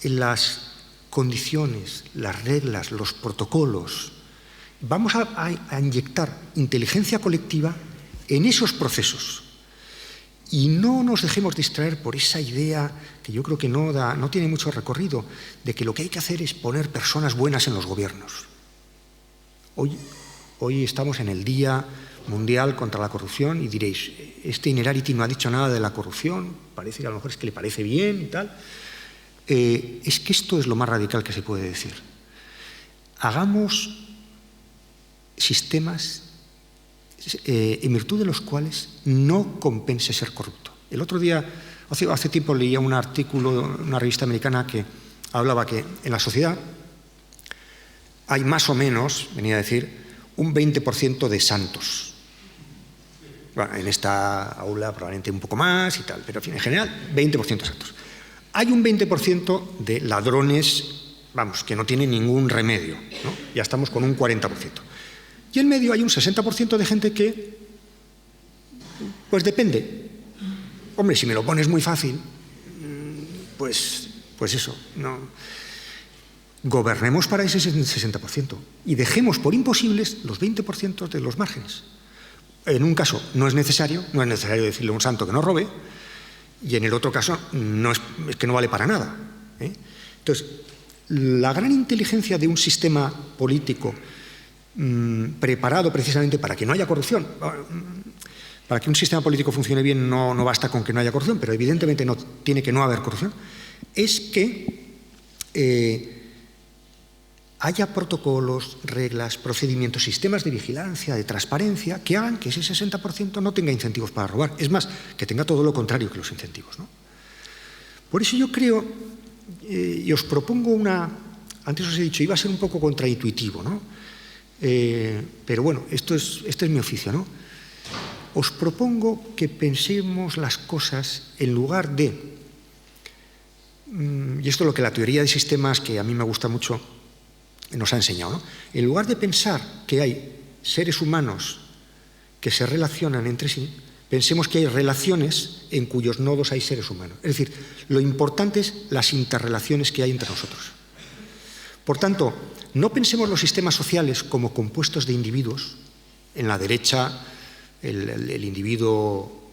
en las condiciones, las reglas, los protocolos. Vamos a inyectar inteligencia colectiva en esos procesos. Y no nos dejemos distraer por esa idea que yo creo que no tiene mucho recorrido, de que lo que hay que hacer es poner personas buenas en los gobiernos. Hoy estamos en el Día Mundial contra la Corrupción y diréis, este Inerarity no ha dicho nada de la corrupción, parece que a lo mejor es que le parece bien y tal. Es que esto es lo más radical que se puede decir. Hagamos sistemas en virtud de los cuales no compense ser corrupto. El otro día, hace tiempo, leía un artículo en una revista americana que hablaba que en la sociedad hay más o menos, venía a decir, un 20% de santos. Bueno, en esta aula probablemente un poco más y tal, pero en general 20% de santos. Hay un 20% de ladrones, vamos, que no tienen ningún remedio, ¿no? Ya estamos con un 40%. Y en medio hay un 60% de gente que, pues depende. Hombre, si me lo pones muy fácil, pues eso, no. Gobernemos para ese 60% y dejemos por imposibles los 20% de los márgenes. En un caso no es necesario decirle a un santo que no robe, y en el otro caso es que no vale para nada. Entonces, la gran inteligencia de un sistema político preparado precisamente para que no haya corrupción. Para que un sistema político funcione bien no basta con que no haya corrupción, pero evidentemente tiene que no haber corrupción, es que haya protocolos, reglas, procedimientos, sistemas de vigilancia, de transparencia, que hagan que ese 60% no tenga incentivos para robar. Es más, que tenga todo lo contrario que los incentivos, ¿no? Por eso yo creo, y os propongo antes os he dicho, iba a ser un poco contraintuitivo, ¿no? Pero bueno, este es mi oficio, ¿no? Os propongo que pensemos las cosas en lugar de, y esto es lo que la teoría de sistemas, que a mí me gusta mucho, nos ha enseñado, ¿no? En lugar de pensar que hay seres humanos que se relacionan entre sí, pensemos que hay relaciones en cuyos nodos hay seres humanos. Es decir, lo importante es las interrelaciones que hay entre nosotros. Por tanto, no pensemos los sistemas sociales como compuestos de individuos. En la derecha, el individuo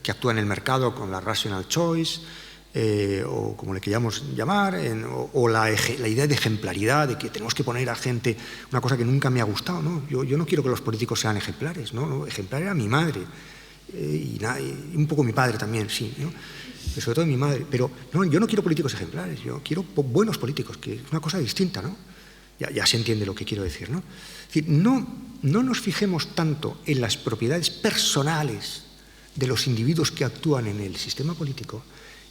que actúa en el mercado con la rational choice, o como le queramos llamar, o la idea de ejemplaridad, de que tenemos que poner a gente, una cosa que nunca me ha gustado, ¿no? Yo no quiero que los políticos sean ejemplares, ¿no? Ejemplar era mi madre, y un poco mi padre también, sí, ¿no? Pero sobre todo mi madre. Pero no, yo no quiero políticos ejemplares, yo quiero buenos políticos, que es una cosa distinta, ¿no? Ya se entiende lo que quiero decir, ¿no? Es decir, no nos fijemos tanto en las propiedades personales de los individuos que actúan en el sistema político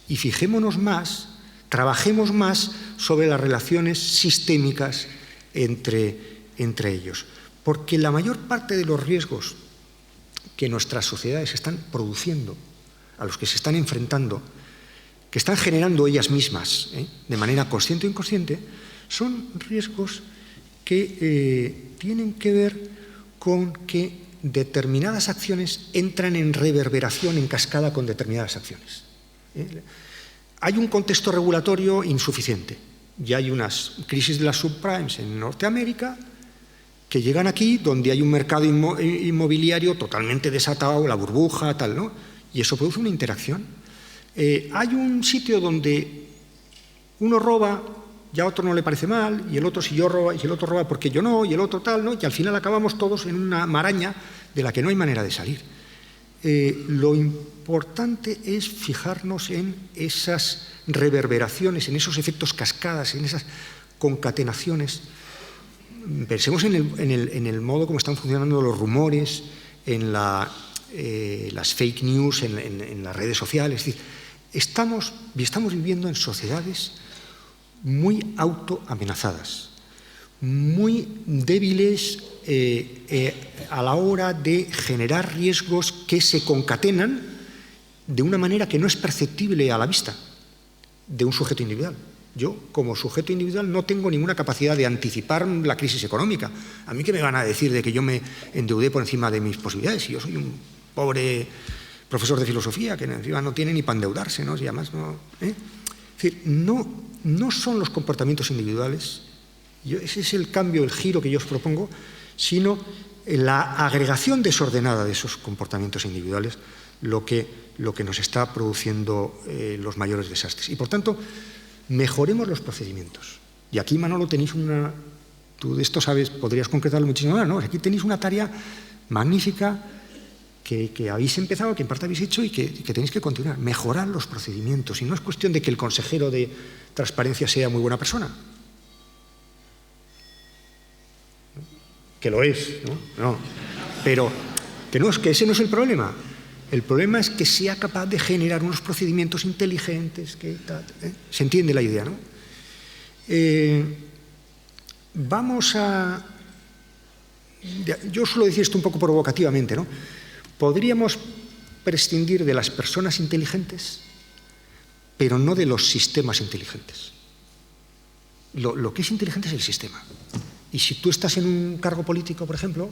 y fijémonos más, trabajemos más sobre las relaciones sistémicas entre ellos. Porque la mayor parte de los riesgos que nuestras sociedades están produciendo, a los que se están enfrentando, que están generando ellas mismas, de manera consciente o inconsciente, son riesgos que tienen que ver con que determinadas acciones entran en reverberación en cascada con determinadas acciones. Hay un contexto regulatorio insuficiente y hay unas crisis de las subprimes en Norteamérica que llegan aquí, donde hay un mercado inmobiliario totalmente desatado, la burbuja, tal, ¿no? Y eso produce una interacción. Hay un sitio donde uno roba, y a otro no le parece mal, y el otro si yo roba, y el otro roba porque yo no, y el otro tal, ¿no? Y al final acabamos todos en una maraña de la que no hay manera de salir. Lo importante es fijarnos en esas reverberaciones, en esos efectos cascadas, en esas concatenaciones. Pensemos en el modo como están funcionando los rumores, en las fake news, en las redes sociales. Es decir, estamos viviendo en sociedades muy autoamenazadas, muy débiles a la hora de generar riesgos que se concatenan de una manera que no es perceptible a la vista de un sujeto individual. Yo, como sujeto individual, no tengo ninguna capacidad de anticipar la crisis económica. ¿A mí qué me van a decir de que yo me endeudé por encima de mis posibilidades? Si yo soy un pobre profesor de filosofía que encima no tiene ni para endeudarse, ¿no? Si además no, Es decir, no son los comportamientos individuales, ese es el cambio, el giro que yo os propongo, sino la agregación desordenada de esos comportamientos individuales lo que nos está produciendo los mayores desastres. Y por tanto, mejoremos los procedimientos. Y aquí, Manolo, tenéis tú de esto sabes, podrías concretarlo muchísimo más, ¿no? Aquí tenéis una tarea magnífica que habéis empezado, que en parte habéis hecho y que tenéis que continuar. Mejorar los procedimientos. Y no es cuestión de que el consejero de transparencia sea muy buena persona. Que lo es, ¿no? Pero que ese no es el problema. El problema es que sea capaz de generar unos procedimientos inteligentes. Se entiende la idea, ¿no? Yo suelo decir esto un poco provocativamente, ¿no? Podríamos prescindir de las personas inteligentes, pero no de los sistemas inteligentes. Lo que es inteligente es el sistema. Y si tú estás en un cargo político, por ejemplo,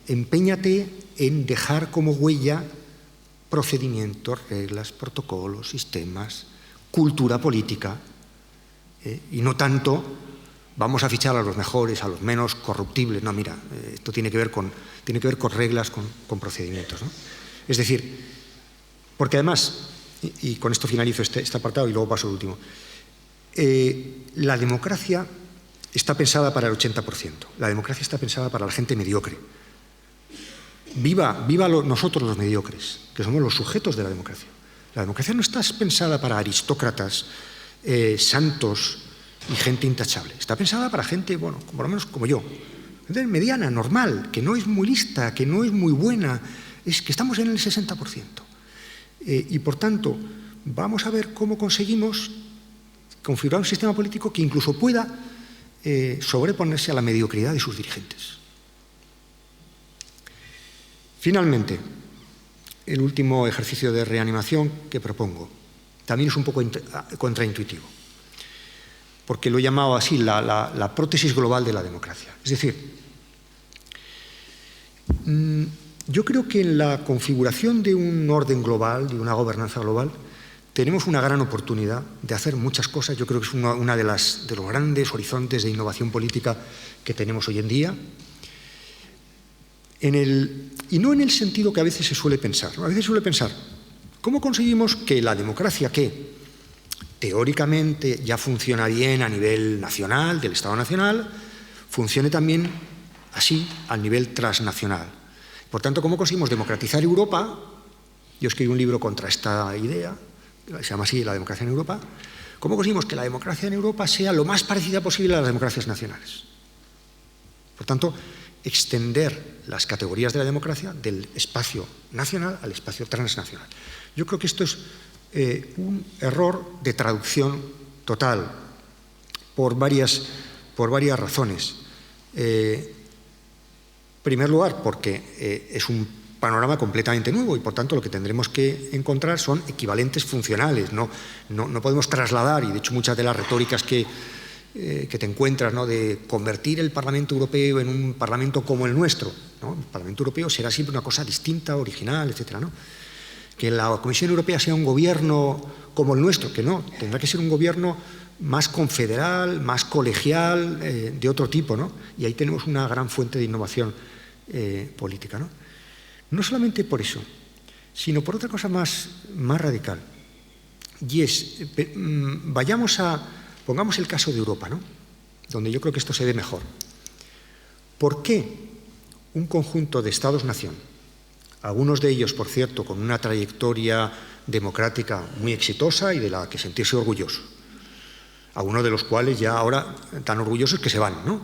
empeñate en dejar como huella procedimientos, reglas, protocolos, sistemas, cultura política, y no tanto vamos a fichar a los mejores, a los menos corruptibles. No, mira, esto tiene que ver con reglas, con procedimientos, ¿no? Es decir, porque además, y con esto finalizo este apartado y luego paso al último, la democracia está pensada para el 80%. La democracia está pensada para la gente mediocre. Viva nosotros los mediocres, que somos los sujetos de la democracia. La democracia no está pensada para aristócratas, santos y gente intachable. Está pensada para gente, bueno, por lo menos como yo, gente mediana, normal, que no es muy lista, que no es muy buena, es que estamos en el 60%. Y por tanto, vamos a ver cómo conseguimos configurar un sistema político que incluso pueda sobreponerse a la mediocridad de sus dirigentes. Finalmente, el último ejercicio de reanimación que propongo también es un poco contraintuitivo, porque lo he llamado así la prótesis global de la democracia. Es decir, yo creo que en la configuración de un orden global, de una gobernanza global, tenemos una gran oportunidad de hacer muchas cosas. Yo creo que es una de los grandes horizontes de innovación política que tenemos hoy en día. Y no en el sentido que a veces se suele pensar. A veces se suele pensar, ¿cómo conseguimos que la democracia, que teóricamente ya funciona bien a nivel nacional, del Estado nacional, funcione también así a nivel transnacional? Por tanto, ¿cómo conseguimos democratizar Europa? Yo escribí un libro contra esta idea, se llama así, La democracia en Europa. ¿Cómo conseguimos que la democracia en Europa sea lo más parecida posible a las democracias nacionales? Por tanto, extender las categorías de la democracia del espacio nacional al espacio transnacional. Yo creo que esto es un error de traducción total por varias razones. En primer lugar, porque es un panorama completamente nuevo y por tanto lo que tendremos que encontrar son equivalentes funcionales. No podemos trasladar, y de hecho muchas de las retóricas que que te encuentras, ¿no?, de convertir el Parlamento Europeo en un Parlamento como el nuestro, ¿no? El Parlamento Europeo será siempre una cosa distinta, original, etcétera, ¿no? Que la Comisión Europea sea un gobierno como el nuestro, que no, tendrá que ser un gobierno más confederal, más colegial, de otro tipo, ¿no? Y ahí tenemos una gran fuente de innovación política, ¿no? No solamente por eso, sino por otra cosa más radical. Y es, pongamos el caso de Europa, ¿no?, donde yo creo que esto se ve mejor. ¿Por qué un conjunto de Estados-nación, algunos de ellos, por cierto, con una trayectoria democrática muy exitosa y de la que sentirse orgulloso, algunos de los cuales ya ahora tan orgullosos que se van, ¿no?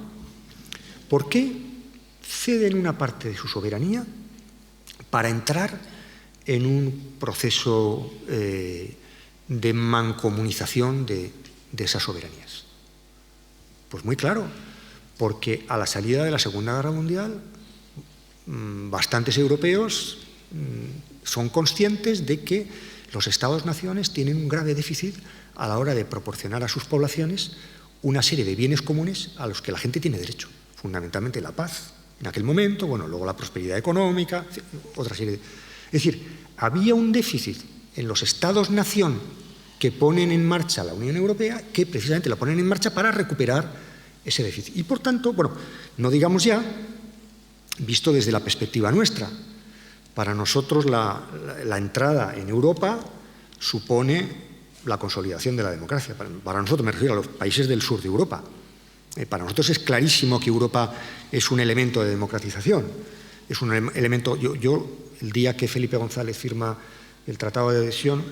¿Por qué ceden una parte de su soberanía para entrar en un proceso de mancomunización de esas soberanías? Pues muy claro, porque a la salida de la Segunda Guerra Mundial bastantes europeos son conscientes de que los Estados-naciones tienen un grave déficit a la hora de proporcionar a sus poblaciones una serie de bienes comunes a los que la gente tiene derecho, fundamentalmente la paz en aquel momento, bueno, luego la prosperidad económica, otra serie de... Es decir, había un déficit en los Estados-nación que ponen en marcha la Unión Europea, que precisamente la ponen en marcha para recuperar ese déficit. Y por tanto, bueno, no digamos ya, visto desde la perspectiva nuestra, para nosotros la entrada en Europa supone la consolidación de la democracia. Para nosotros, me refiero a los países del sur de Europa. Para nosotros es clarísimo que Europa es un elemento de democratización. Es un elemento... Yo el día que Felipe González firma el Tratado de Adhesión,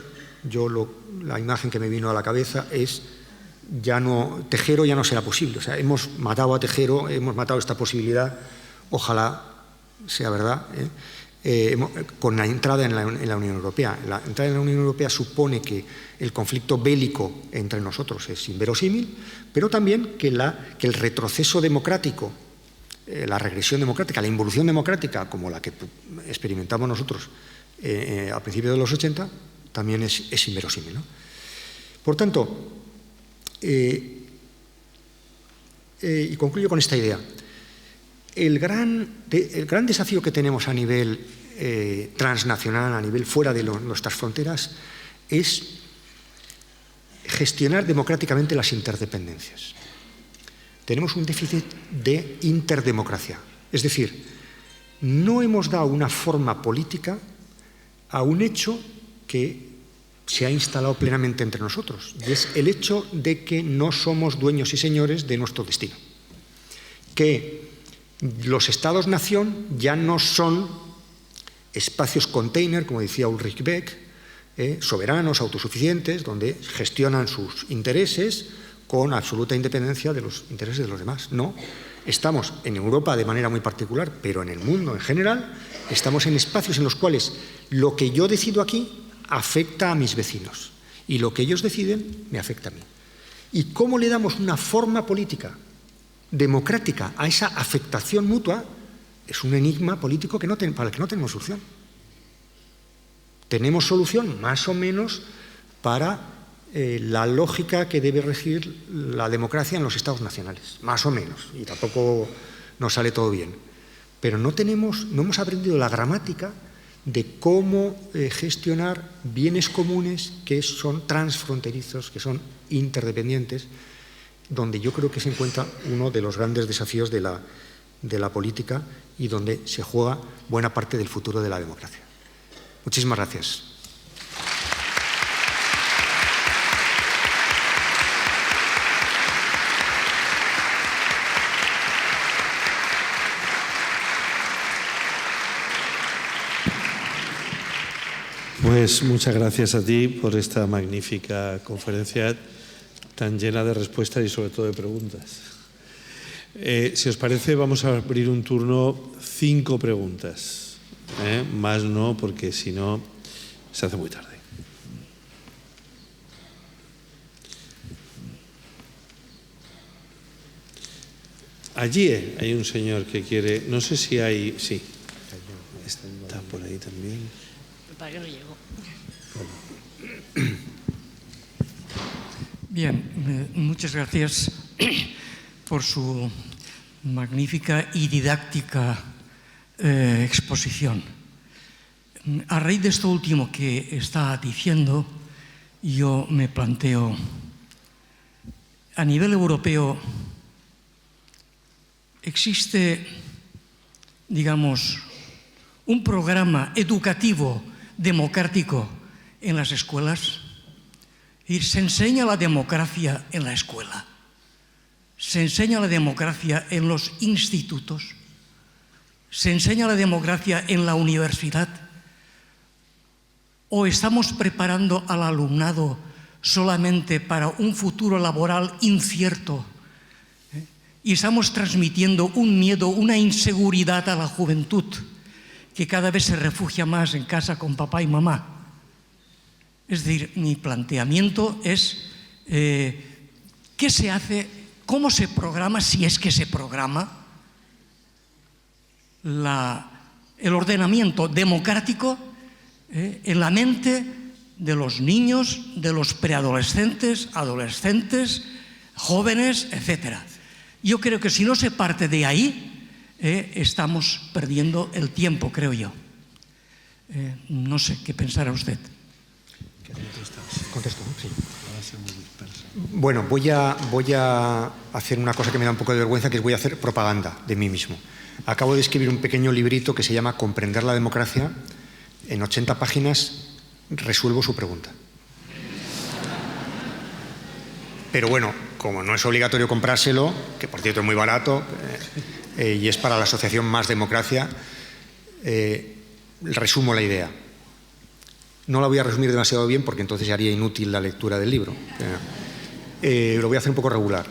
la imagen que me vino a la cabeza es Tejero ya no será posible. O sea, hemos matado a Tejero, hemos matado esta posibilidad, ojalá sea verdad, con la entrada en la Unión Europea. La entrada en la Unión Europea supone que el conflicto bélico entre nosotros es inverosímil, pero también que el retroceso democrático, la regresión democrática, la involución democrática, como la que experimentamos nosotros a principios de los 80, también es inverosímil, ¿no? Por tanto, y concluyo con esta idea. El gran desafío que tenemos a nivel transnacional, a nivel fuera de nuestras fronteras, es gestionar democráticamente las interdependencias. Tenemos un déficit de interdemocracia. Es decir, no hemos dado una forma política a un hecho que se ha instalado plenamente entre nosotros, y es el hecho de que no somos dueños y señores de nuestro destino. Que los Estados-nación ya no son espacios container, como decía Ulrich Beck, soberanos, autosuficientes, donde gestionan sus intereses con absoluta independencia de los intereses de los demás. No, estamos en Europa de manera muy particular, pero en el mundo en general, estamos en espacios en los cuales lo que yo decido aquí afecta a mis vecinos y lo que ellos deciden me afecta a mí. ¿Y cómo le damos una forma política democrática a esa afectación mutua? Es un enigma político para el que no tenemos solución. Tenemos solución más o menos para la lógica que debe regir la democracia en los estados nacionales, más o menos, y tampoco nos sale todo bien. Pero no hemos aprendido la gramática de cómo gestionar bienes comunes que son transfronterizos, que son interdependientes, donde yo creo que se encuentra uno de los grandes desafíos de la política y donde se juega buena parte del futuro de la democracia. Muchísimas gracias. Pues muchas gracias a ti por esta magnífica conferencia tan llena de respuestas y sobre todo de preguntas. Si os parece, vamos a abrir un turno 5 preguntas. Más no, porque si no se hace muy tarde. Allí hay un señor que quiere, no sé si hay, sí, está por ahí también. Para que no llego. Bien, muchas gracias. por su magnífica y didáctica exposición. A raíz de esto último que está diciendo, yo me planteo, a nivel europeo, ¿existe, digamos, un programa educativo democrático en las escuelas? ¿Se enseña la democracia en la escuela? ¿Se enseña la democracia en los institutos? ¿Se enseña la democracia en la universidad? ¿O estamos preparando al alumnado solamente para un futuro laboral incierto? Y estamos transmitiendo un miedo, una inseguridad a la juventud que cada vez se refugia más en casa con papá y mamá. Es decir, mi planteamiento es ¿qué se hace? ¿Cómo se programa, si es que se programa, el ordenamiento democrático en la mente de los niños, de los preadolescentes, adolescentes, jóvenes, etcétera? Yo creo que si no se parte de ahí, estamos perdiendo el tiempo, creo yo. No sé, ¿qué pensará usted? Contesto, sí. Bueno, voy a hacer una cosa que me da un poco de vergüenza, que es voy a hacer propaganda de mí mismo. Acabo de escribir un pequeño librito que se llama Comprender la democracia. En 80 páginas resuelvo su pregunta. Pero bueno, como no es obligatorio comprárselo, que por cierto es muy barato, y es para la asociación Más Democracia, resumo la idea. No la voy a resumir demasiado bien porque entonces ya haría inútil la lectura del libro. Lo voy a hacer un poco regular.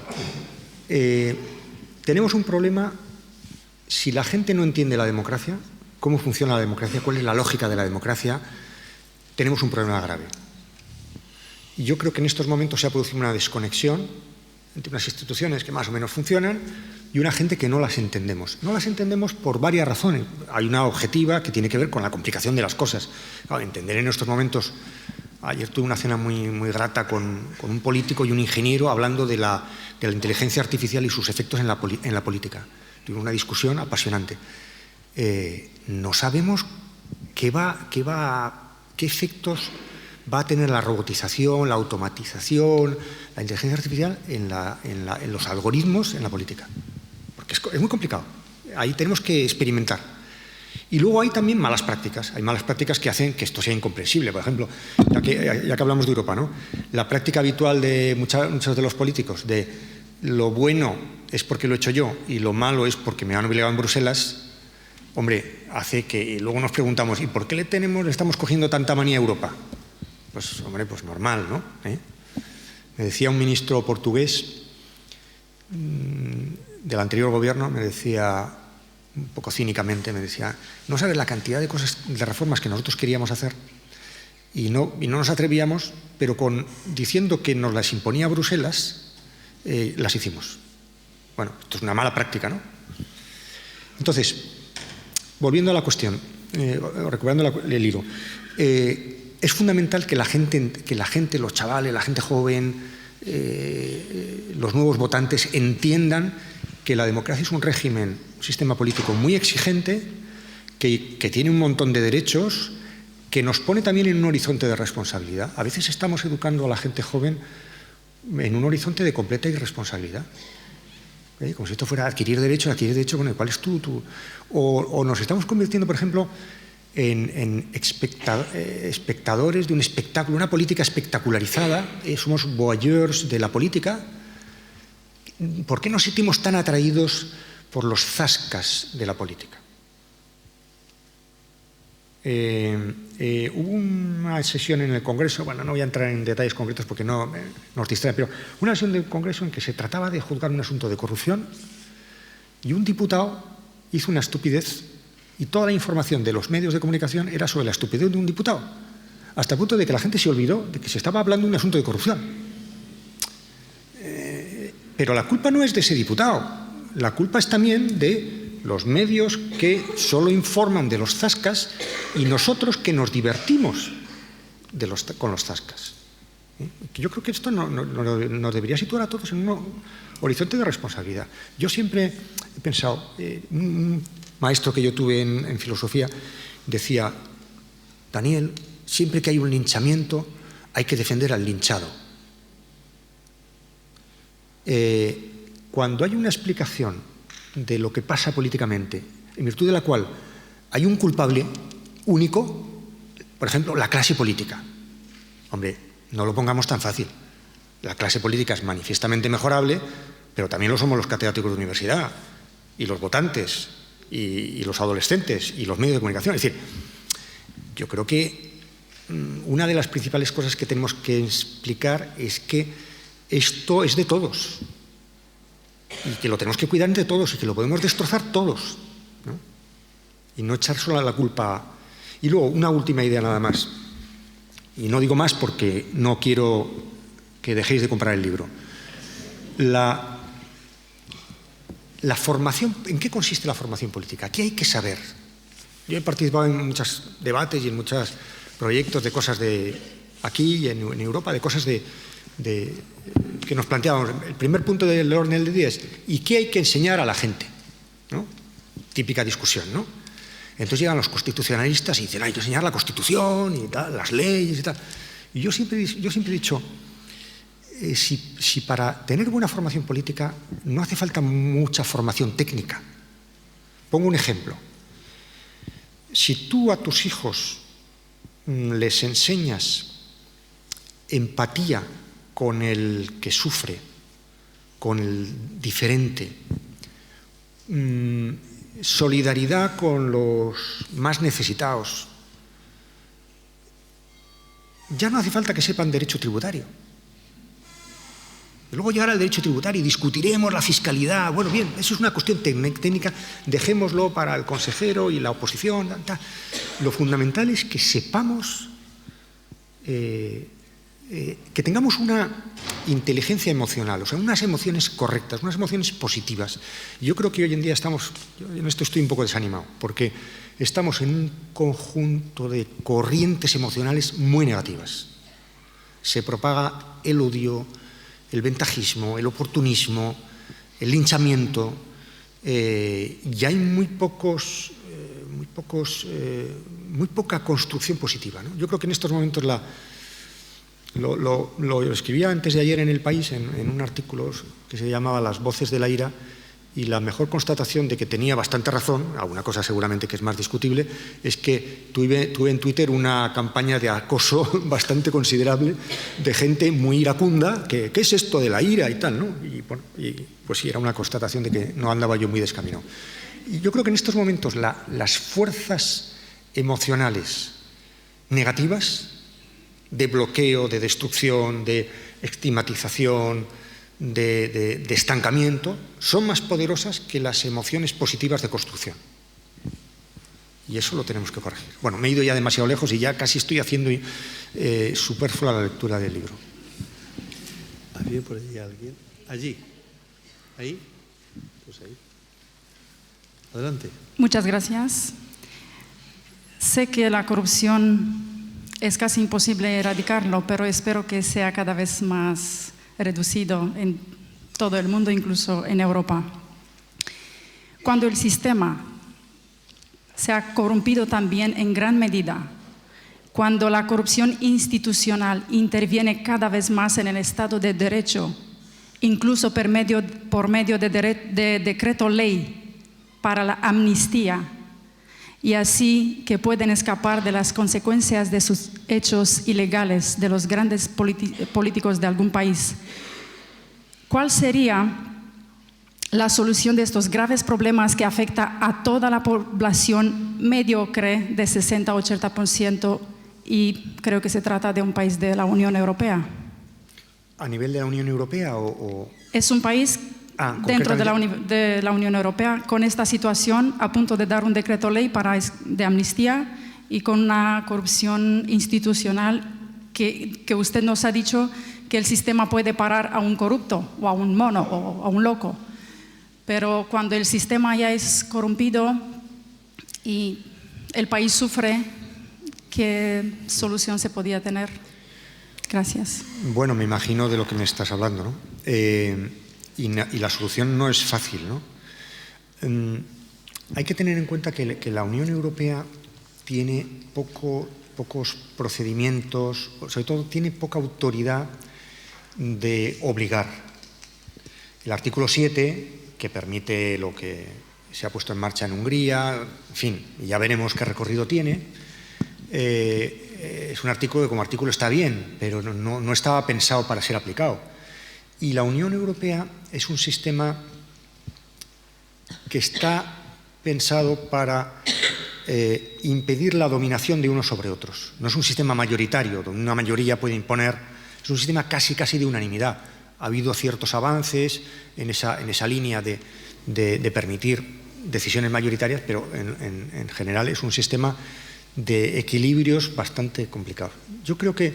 Tenemos un problema si la gente no entiende la democracia, cómo funciona la democracia, cuál es la lógica de la democracia. Tenemos un problema grave. Y yo creo que en estos momentos se ha producido una desconexión entre unas instituciones que más o menos funcionan y una gente que no las entendemos. No las entendemos por varias razones. Hay una objetiva que tiene que ver con la complicación de las cosas. Claro, entender en estos momentos... Ayer tuve una cena muy grata con un político y un ingeniero hablando de la inteligencia artificial y sus efectos en la política. Tuvimos una discusión apasionante. No sabemos qué efectos va a tener la robotización, la automatización, la inteligencia artificial en los algoritmos en la política. Porque es muy complicado. Ahí tenemos que experimentar. Y luego hay también malas prácticas. Hay malas prácticas que hacen que esto sea incomprensible. Por ejemplo, ya que hablamos de Europa, ¿no? La práctica habitual de muchos de los políticos de lo bueno es porque lo he hecho yo y lo malo es porque me han obligado en Bruselas, hombre, hace que luego nos preguntamos ¿y por qué le estamos cogiendo tanta manía a Europa? Pues, hombre, pues normal, ¿no? Me decía un ministro portugués del anterior gobierno, me decía... un poco cínicamente, me decía, no sabes la cantidad de cosas, de reformas que nosotros queríamos hacer y no nos atrevíamos, pero diciendo que nos las imponía Bruselas, las hicimos. Bueno, esto es una mala práctica, ¿no? Entonces, volviendo a la cuestión, recuperando el hilo, es fundamental que la gente, los chavales, la gente joven, los nuevos votantes entiendan que la democracia es un régimen, un sistema político muy exigente, que tiene un montón de derechos, que nos pone también en un horizonte de responsabilidad. A veces estamos educando a la gente joven en un horizonte de completa irresponsabilidad. Como si esto fuera adquirir derecho, bueno, ¿cuál es tú? O nos estamos convirtiendo, por ejemplo, en espectadores de un espectáculo, una política espectacularizada. Somos voyeurs de la política. ¿Por qué nos sentimos tan atraídos por los zascas de la política? Hubo una sesión en el Congreso, bueno, no voy a entrar en detalles concretos porque no nos distrae, pero una sesión del Congreso en que se trataba de juzgar un asunto de corrupción y un diputado hizo una estupidez y toda la información de los medios de comunicación era sobre la estupidez de un diputado, hasta el punto de que la gente se olvidó de que se estaba hablando de un asunto de corrupción. Pero la culpa no es de ese diputado, la culpa es también de los medios que solo informan de los zascas y nosotros que nos divertimos con los zascas. Yo creo que esto nos debería situar a todos en un horizonte de responsabilidad. Yo siempre he pensado, un maestro que yo tuve en filosofía decía: Daniel, siempre que hay un linchamiento hay que defender al linchado. Cuando hay una explicación de lo que pasa políticamente, en virtud de la cual hay un culpable único, por ejemplo, la clase política. Hombre, no lo pongamos tan fácil. La clase política es manifiestamente mejorable, pero también lo somos los catedráticos de universidad, y los votantes, y los adolescentes, y los medios de comunicación. Es decir, yo creo que una de las principales cosas que tenemos que explicar es que esto es de todos, y que lo tenemos que cuidar entre todos, y que lo podemos destrozar todos, ¿no? Y no echar sola la culpa. Y luego, una última idea nada más, y no digo más porque no quiero que dejéis de comprar el libro. La formación, ¿en qué consiste la formación política? ¿Qué hay que saber? Yo he participado en muchos debates y en muchos proyectos de cosas de aquí y en Europa, de cosas que nos planteábamos. El primer punto del orden del día es: ¿y qué hay que enseñar a la gente? ¿No? Típica discusión, ¿no? Entonces llegan los constitucionalistas y dicen: hay que enseñar la Constitución y tal, las leyes y tal. Y yo siempre he dicho, si para tener buena formación política no hace falta mucha formación técnica. Pongo un ejemplo. Si tú a tus hijos les enseñas empatía con el que sufre, con el diferente, solidaridad con los más necesitados, ya no hace falta que sepan derecho tributario. Y luego llegará el derecho tributario y discutiremos la fiscalidad. Bueno, bien, eso es una cuestión técnica, dejémoslo para el consejero y la oposición. Lo fundamental es que sepamos, que tengamos una inteligencia emocional, o sea, unas emociones correctas, unas emociones positivas. Yo creo que hoy en día yo en esto estoy un poco desanimado, porque estamos en un conjunto de corrientes emocionales muy negativas. Se propaga el odio, el ventajismo, el oportunismo, el linchamiento, y hay muy poca construcción positiva, ¿no? Yo creo que en estos momentos lo escribía antes de ayer en El País, en un artículo que se llamaba Las voces de la ira, y la mejor constatación de que tenía bastante razón, alguna cosa seguramente que es más discutible, es que tuve en Twitter una campaña de acoso bastante considerable de gente muy iracunda, que ¿qué es esto de la ira y tal, ¿no? Y bueno, pues sí, era una constatación de que no andaba yo muy descaminado. Y yo creo que en estos momentos las fuerzas emocionales negativas, de bloqueo, de destrucción, de estigmatización, de estancamiento, son más poderosas que las emociones positivas de construcción. Y eso lo tenemos que corregir. Bueno, me he ido ya demasiado lejos y ya casi estoy haciendo superflua la lectura del libro. ¿Había por allí alguien? Allí. ¿Ahí? Pues ahí. Adelante. Muchas gracias. Sé que la corrupción es casi imposible erradicarlo, pero espero que sea cada vez más reducido en todo el mundo, incluso en Europa. Cuando el sistema se ha corrompido también en gran medida, cuando la corrupción institucional interviene cada vez más en el Estado de Derecho, incluso por medio de decreto ley para la amnistía, y así que pueden escapar de las consecuencias de sus hechos ilegales de los grandes políticos de algún país. ¿Cuál sería la solución de estos graves problemas que afecta a toda la población mediocre de 60-80%, y creo que se trata de un país de la Unión Europea? ¿A nivel de la Unión Europea Es un país dentro de la Unión Europea, con esta situación, a punto de dar un decreto ley de amnistía y con una corrupción institucional que usted nos ha dicho que el sistema puede parar a un corrupto o a un mono o a un loco. Pero cuando el sistema ya es corrompido y el país sufre, ¿qué solución se podía tener? Gracias. Bueno, me imagino de lo que me estás hablando, ¿no? Y la solución no es fácil, ¿no? Hay que tener en cuenta que la Unión Europea tiene pocos procedimientos, sobre todo tiene poca autoridad de obligar. El artículo 7, que permite lo que se ha puesto en marcha en Hungría, en fin, ya veremos qué recorrido tiene, es un artículo que como artículo está bien, pero no estaba pensado para ser aplicado. Y la Unión Europea es un sistema que está pensado para impedir la dominación de unos sobre otros. No es un sistema mayoritario, donde una mayoría puede imponer, es un sistema casi de unanimidad. Ha habido ciertos avances en esa línea de permitir decisiones mayoritarias, pero en general es un sistema de equilibrios bastante complicados. Yo creo que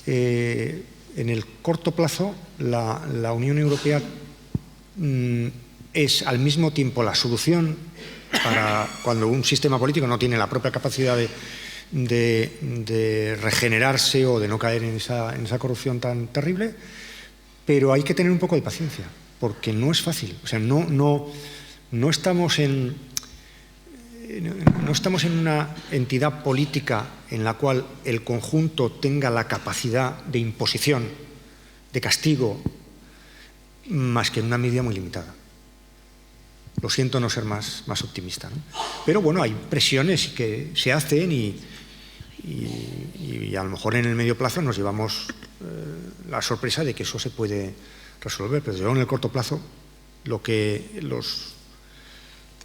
en el corto plazo la Unión Europea es al mismo tiempo la solución para cuando un sistema político no tiene la propia capacidad de regenerarse o de no caer en esa corrupción tan terrible, pero hay que tener un poco de paciencia, porque no es fácil. O sea, no estamos en una entidad política en la cual el conjunto tenga la capacidad de imposición, de castigo, más que en una medida muy limitada. Lo siento no ser más optimista, ¿no? Pero bueno, hay presiones que se hacen y a lo mejor en el medio plazo nos llevamos la sorpresa de que eso se puede resolver, pero en el corto plazo lo que los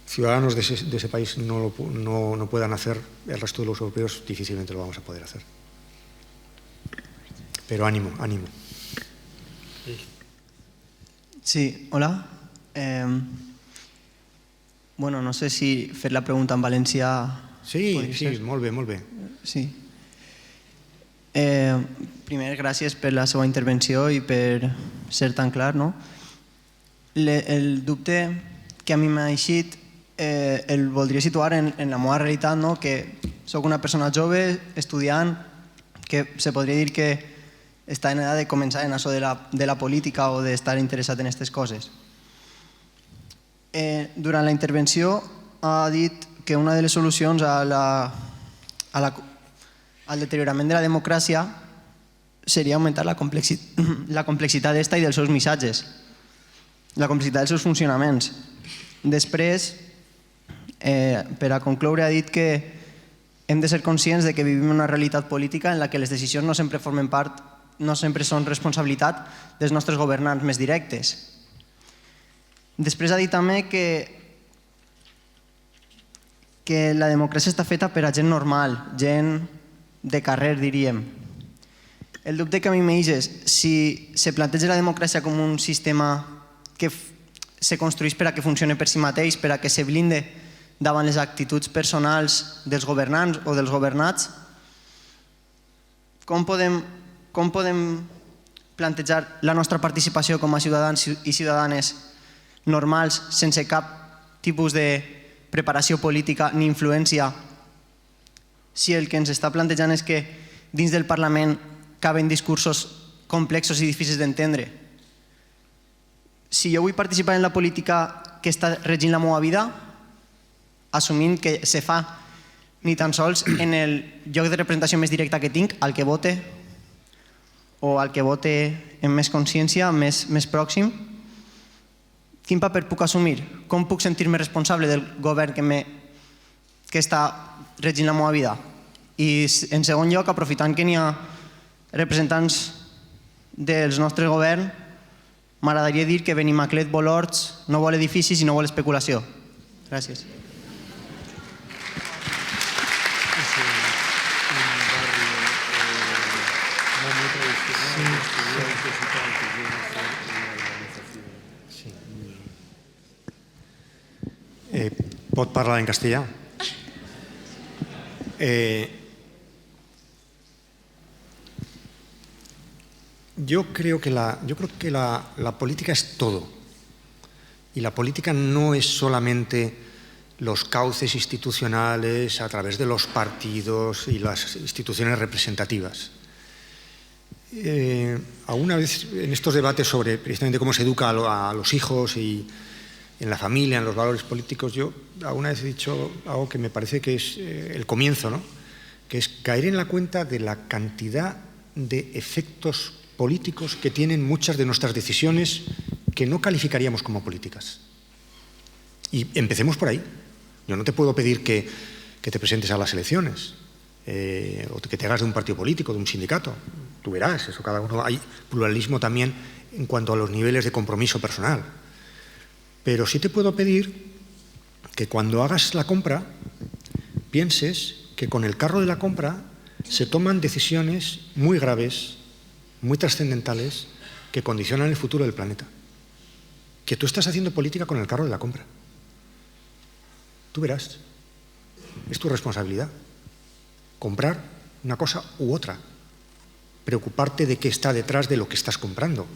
ciudadanos de ese país no puedan hacer, el resto de los europeos difícilmente lo vamos a poder hacer. Pero ánimo. Sí, hola. Bueno, no sé si fer la pregunta en valencià... Sí, molt bé. Sí. Primer, gràcies per la seva intervenció i per ser tan clar, no? El dubte que a mi m'ha eixit el voldria situar en la meva realitat, no? Que soc una persona jove, estudiant, que se podria dir que està en edat de començar en això de la política o d'estar interessat en aquestes coses. Durant la intervenció ha dit que una de les solucions al deteriorament de la democràcia seria augmentar la complexitat d'esta i dels seus missatges, la complexitat dels seus funcionaments. Després, per a concloure, ha dit que hem de ser conscients de que vivim en una realitat política en la que les decisions no sempre formen part, no sempre són responsabilitat dels nostres governants més directes. Després ha dit també que la democràcia està feta per a gent normal, gent de carrer, diríem. El dubte que a mi m'eix és si se planteja la democràcia com un sistema que se construeix per a que funcioni per si mateix, per a que se blinde davant les actituds personals dels governants o dels governats, com podem plantejar la nostra participació com a ciutadans i ciutadanes normals, sense cap tipus de preparació política ni influència, si el que ens està plantejant és que dins del Parlament caben discursos complexos i difícils d'entendre? Si jo vull participar en la política que està regint la meva vida, assumint que se fa ni tan sols en el lloc de representació més directa que tinc, al que vote o al que vote amb més consciència, més pròxim, quin paper puc assumir? Com puc sentir-me responsable del govern que està regint la meva vida? I en segon lloc, aprofitant que n'hi ha representants dels nostres governs, m'agradaria dir que Benimaclet vol horts, no vol edificis i no vol especulació. Gràcies. ¿Pot parlar en castellà? Yo creo que la política es todo. Y la política no es solamente los cauces institucionales a través de los partidos y las instituciones representativas. alguna vez en estos debates sobre precisamente cómo se educa a los hijos y en la familia, en los valores políticos, yo alguna vez he dicho algo que me parece que es el comienzo, ¿no? Que es caer en la cuenta de la cantidad de efectos políticos que tienen muchas de nuestras decisiones que no calificaríamos como políticas. Y empecemos por ahí. Yo no te puedo pedir que te presentes a las elecciones o que te hagas de un partido político, de un sindicato. Tú verás, eso cada uno. Hay pluralismo también en cuanto a los niveles de compromiso personal. Pero sí te puedo pedir que cuando hagas la compra pienses que con el carro de la compra se toman decisiones muy graves, muy trascendentales, que condicionan el futuro del planeta. Que tú estás haciendo política con el carro de la compra. Tú verás. Es tu responsabilidad. Comprar una cosa u otra. Preocuparte de qué está detrás de lo que estás comprando.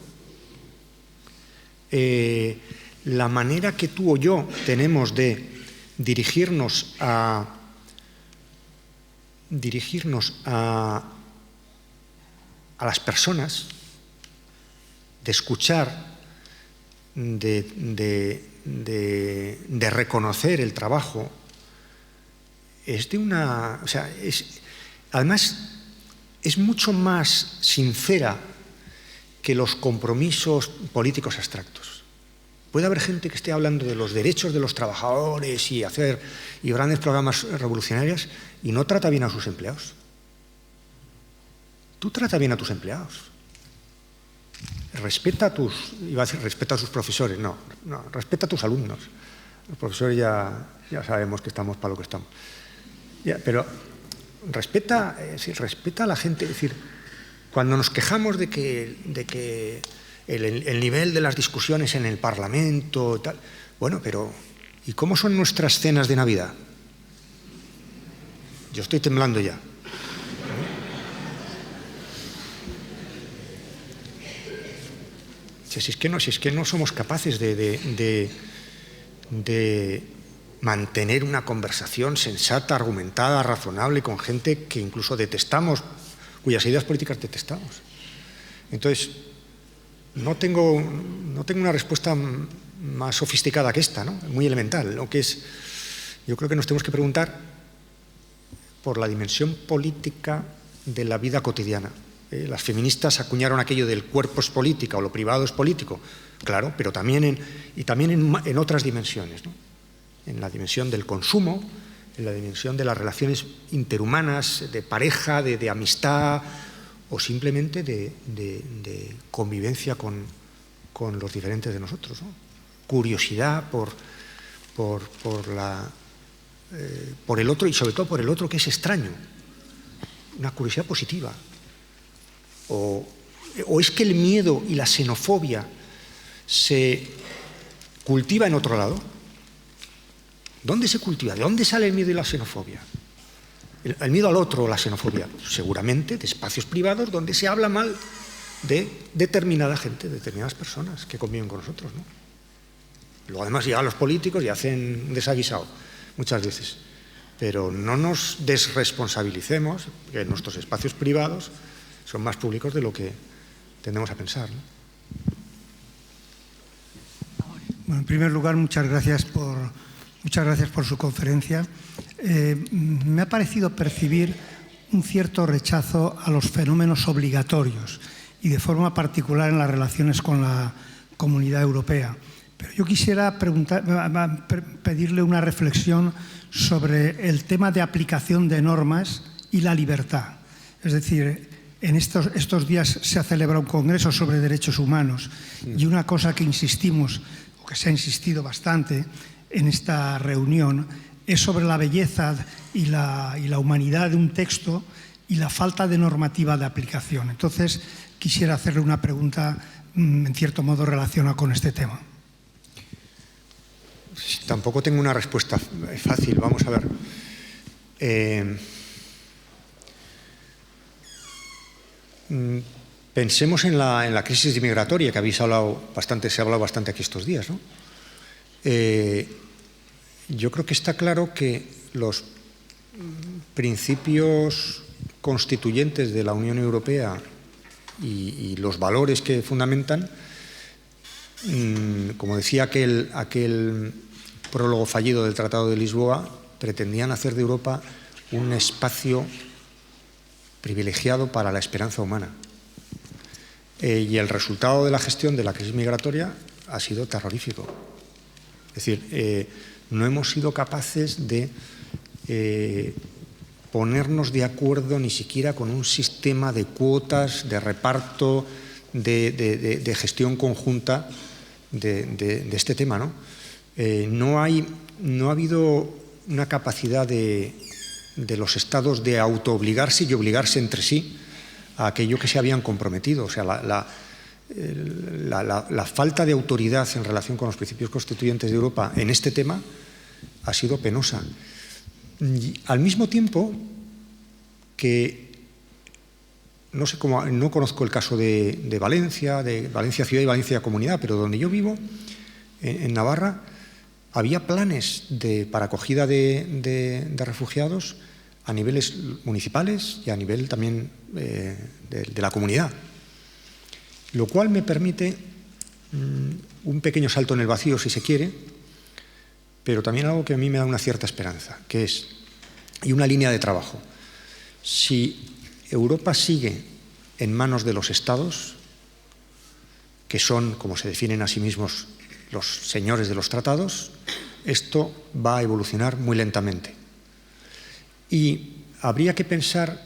La manera que tú o yo tenemos de dirigirnos a las personas, de escuchar, de reconocer el trabajo, es de una... O sea, además, es mucho más sincera que los compromisos políticos abstractos. Puede haber gente que esté hablando de los derechos de los trabajadores y grandes programas revolucionarios y no trata bien a sus empleados. Tú trata bien a tus empleados. Respeta a respeta a sus profesores. No, respeta a tus alumnos. Los profesores ya sabemos que estamos para lo que estamos. Pero respeta a la gente. Es decir, cuando nos quejamos de que el nivel de las discusiones en el Parlamento, tal, bueno, pero ¿y cómo son nuestras cenas de Navidad? Yo estoy temblando ya. Si es que no somos capaces de mantener una conversación sensata, argumentada, razonable con gente que incluso detestamos, cuyas ideas políticas detestamos. Entonces, no tengo una respuesta más sofisticada que esta, ¿no? Muy elemental. Lo que es, yo creo que nos tenemos que preguntar por la dimensión política de la vida cotidiana. Las feministas acuñaron aquello del cuerpo es política o lo privado es político, claro, pero también en otras dimensiones, ¿no? En la dimensión del consumo, en la dimensión de las relaciones interhumanas, de pareja, de amistad o simplemente de convivencia con los diferentes de nosotros, ¿no? Curiosidad por el otro y sobre todo por el otro que es extraño, una curiosidad positiva. O es que el miedo y la xenofobia se cultiva en otro lado. ¿Dónde se cultiva? ¿De dónde sale el miedo y la xenofobia? El miedo al otro o la xenofobia, seguramente de espacios privados donde se habla mal de determinada gente, de determinadas personas que conviven con nosotros, ¿no? Luego además llegan los políticos y hacen un desaguisado muchas veces. Pero no nos desresponsabilicemos, que nuestros espacios privados son más públicos de lo que tendemos a pensar, ¿no? Bueno, en primer lugar, muchas gracias por su conferencia. Me ha parecido percibir un cierto rechazo a los fenómenos obligatorios y de forma particular en las relaciones con la Comunidad Europea. Pero yo quisiera pedirle una reflexión sobre el tema de aplicación de normas y la libertad. Es decir, en estos días se ha celebrado un congreso sobre derechos humanos y una cosa que insistimos, o que se ha insistido bastante en esta reunión, es sobre la belleza y la humanidad de un texto y la falta de normativa de aplicación. Entonces, quisiera hacerle una pregunta, en cierto modo, relacionada con este tema. Tampoco tengo una respuesta fácil. Vamos a ver. Pensemos en la crisis migratoria que se ha hablado bastante aquí estos días, ¿no? Yo creo que está claro que los principios constituyentes de la Unión Europea y los valores que fundamentan, como decía aquel prólogo fallido del Tratado de Lisboa, pretendían hacer de Europa un espacio privilegiado para la esperanza humana. Y el resultado de la gestión de la crisis migratoria ha sido terrorífico. Es decir, no hemos sido capaces de ponernos de acuerdo ni siquiera con un sistema de cuotas, de reparto, de gestión conjunta de este tema, ¿no? No ha habido una capacidad de los Estados de autoobligarse y obligarse entre sí a aquello que se habían comprometido. O sea, la falta de autoridad en relación con los principios constituyentes de Europa en este tema ha sido penosa. Y al mismo tiempo que, no sé cómo, no conozco el caso de Valencia ciudad y Valencia comunidad, pero donde yo vivo, en Navarra, había planes para acogida de refugiados a niveles municipales y a nivel también de la comunidad, lo cual me permite un pequeño salto en el vacío, si se quiere, pero también algo que a mí me da una cierta esperanza, que es, y una línea de trabajo. Si Europa sigue en manos de los Estados, que son, como se definen a sí mismos, los señores de los tratados, esto va a evolucionar muy lentamente. Y habría que pensar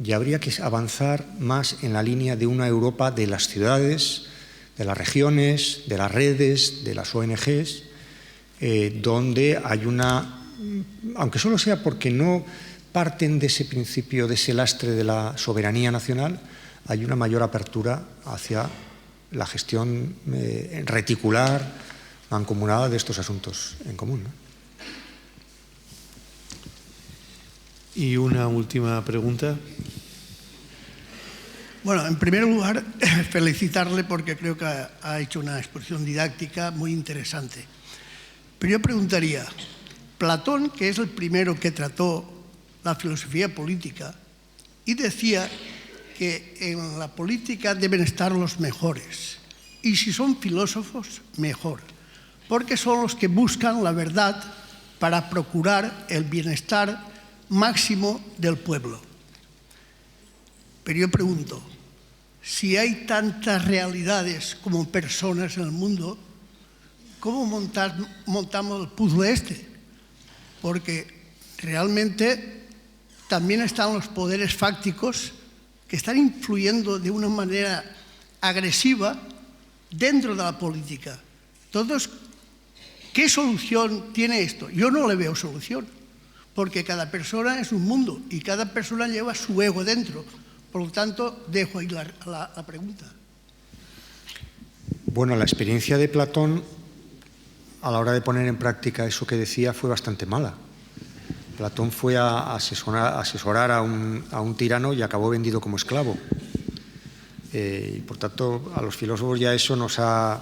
y habría que avanzar más en la línea de una Europa de las ciudades, de las regiones, de las redes, de las ONGs, donde hay aunque solo sea porque no parten de ese principio, de ese lastre de la soberanía nacional, hay una mayor apertura hacia la gestión reticular, mancomunada de estos asuntos en común, ¿no? Y una última pregunta. Bueno, en primer lugar, felicitarle porque creo que ha hecho una exposición didáctica muy interesante. Pero yo preguntaría, Platón, que es el primero que trató la filosofía política, y decía que en la política deben estar los mejores, y si son filósofos, mejor, porque son los que buscan la verdad para procurar el bienestar máximo del pueblo. Pero yo pregunto, si hay tantas realidades como personas en el mundo, ¿cómo montamos el puzzle este? Porque realmente también están los poderes fácticos que están influyendo de una manera agresiva dentro de la política. Entonces, ¿qué solución tiene esto? Yo no le veo solución, porque cada persona es un mundo y cada persona lleva su ego dentro. Por lo tanto, dejo ahí la pregunta. Bueno, la experiencia de Platón a la hora de poner en práctica eso que decía fue bastante mala. Platón fue a asesorar a un tirano y acabó vendido como esclavo. Y por tanto, a los filósofos ya eso nos ha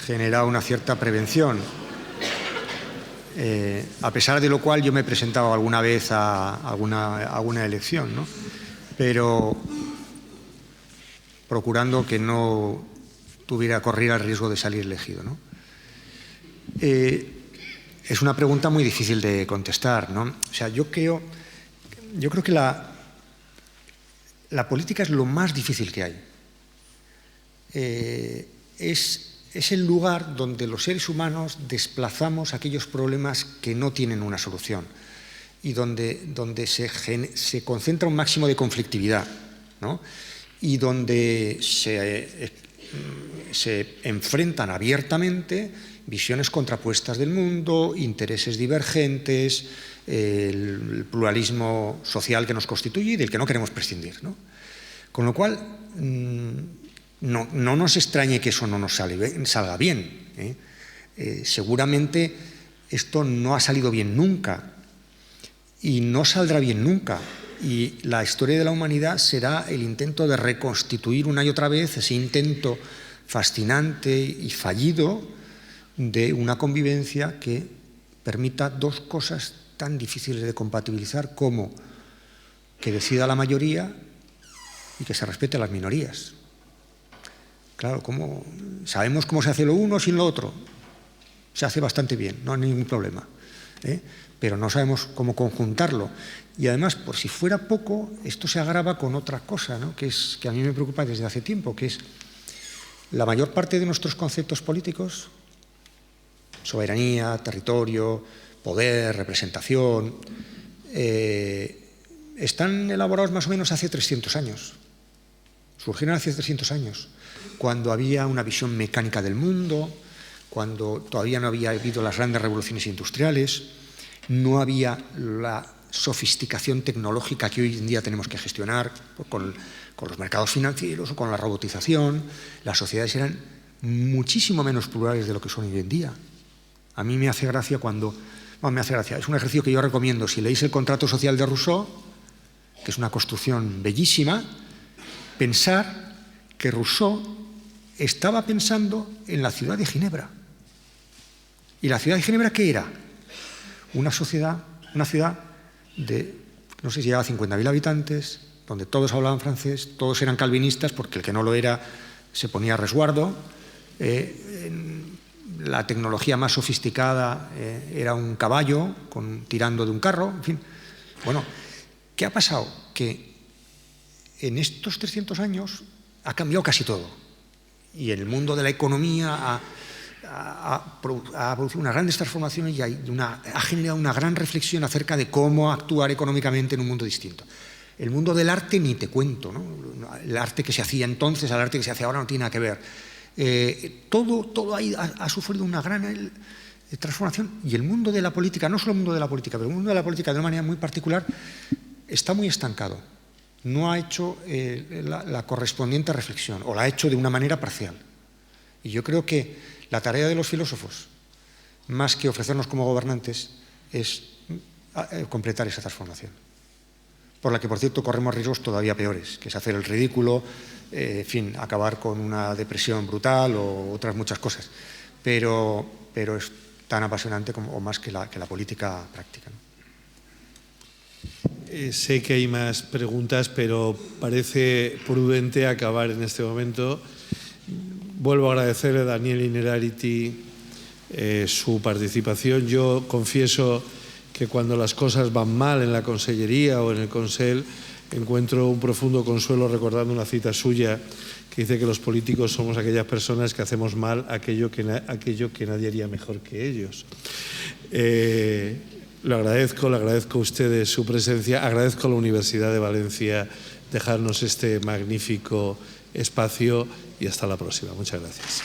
generado una cierta prevención. A pesar de lo cual yo me he presentado alguna vez a alguna elección, ¿no? Pero procurando que no corriera el riesgo de salir elegido, ¿no? Es una pregunta muy difícil de contestar, ¿no? O sea, yo creo que la política es lo más difícil que hay. Es el lugar donde los seres humanos desplazamos aquellos problemas que no tienen una solución y donde se concentra un máximo de conflictividad, ¿no? Y donde se enfrentan abiertamente visiones contrapuestas del mundo, intereses divergentes, el pluralismo social que nos constituye y del que no queremos prescindir, ¿no? Con lo cual, no nos extrañe que eso no nos salga bien, ¿eh? Seguramente esto no ha salido bien nunca y no saldrá bien nunca. Y la historia de la humanidad será el intento de reconstituir una y otra vez ese intento fascinante y fallido de una convivencia que permita dos cosas tan difíciles de compatibilizar como que decida la mayoría y que se respete a las minorías. Claro, sabemos cómo se hace lo uno sin lo otro. Se hace bastante bien, no hay ningún problema, pero no sabemos cómo conjuntarlo. Y además, por si fuera poco, esto se agrava con otra cosa, ¿no? que a mí me preocupa desde hace tiempo, que es la mayor parte de nuestros conceptos políticos, soberanía, territorio, poder, representación, están elaborados más o menos hace 300 años. Surgieron hace 300 años, cuando había una visión mecánica del mundo, cuando todavía no había habido las grandes revoluciones industriales, no había la sofisticación tecnológica que hoy en día tenemos que gestionar con los mercados financieros o con la robotización. Las sociedades eran muchísimo menos plurales de lo que son hoy en día. A mí me hace gracia es un ejercicio que yo recomiendo. Si leéis el Contrato Social de Rousseau, que es una construcción bellísima, pensar que Rousseau estaba pensando en la ciudad de Ginebra. ¿Y la ciudad de Ginebra qué era? Una ciudad de, no sé si llegaba a 50.000 habitantes, donde todos hablaban francés, todos eran calvinistas, porque el que no lo era se ponía a resguardo. La tecnología más sofisticada era un caballo tirando de un carro, en fin. Bueno, ¿qué ha pasado? Que en estos 300 años ha cambiado casi todo. Y el mundo de la economía ha producido unas grandes transformaciones y ha generado una gran reflexión acerca de cómo actuar económicamente en un mundo distinto. El mundo del arte ni te cuento, ¿no? El arte que se hacía entonces al arte que se hace ahora no tiene nada que ver. Todo ahí ha sufrido una gran transformación, y el mundo de la política, no solo el mundo de la política, pero el mundo de la política de una manera muy particular, está muy estancado. No ha hecho la correspondiente reflexión, o la ha hecho de una manera parcial. Y yo creo que la tarea de los filósofos, más que ofrecernos como gobernantes, es completar esa transformación, por la que, por cierto, corremos riesgos todavía peores, que es hacer el ridículo, en fin, acabar con una depresión brutal o otras muchas cosas. Pero es tan apasionante o más que la política práctica, ¿no? Sé que hay más preguntas, pero parece prudente acabar en este momento. Vuelvo a agradecerle a Daniel Innerarity su participación. Yo confieso que cuando las cosas van mal en la Consellería o en el Consell, encuentro un profundo consuelo recordando una cita suya que dice que los políticos somos aquellas personas que hacemos mal aquello que nadie haría mejor que ellos. Le agradezco a ustedes su presencia, agradezco a la Universidad de Valencia dejarnos este magnífico espacio y hasta la próxima. Muchas gracias.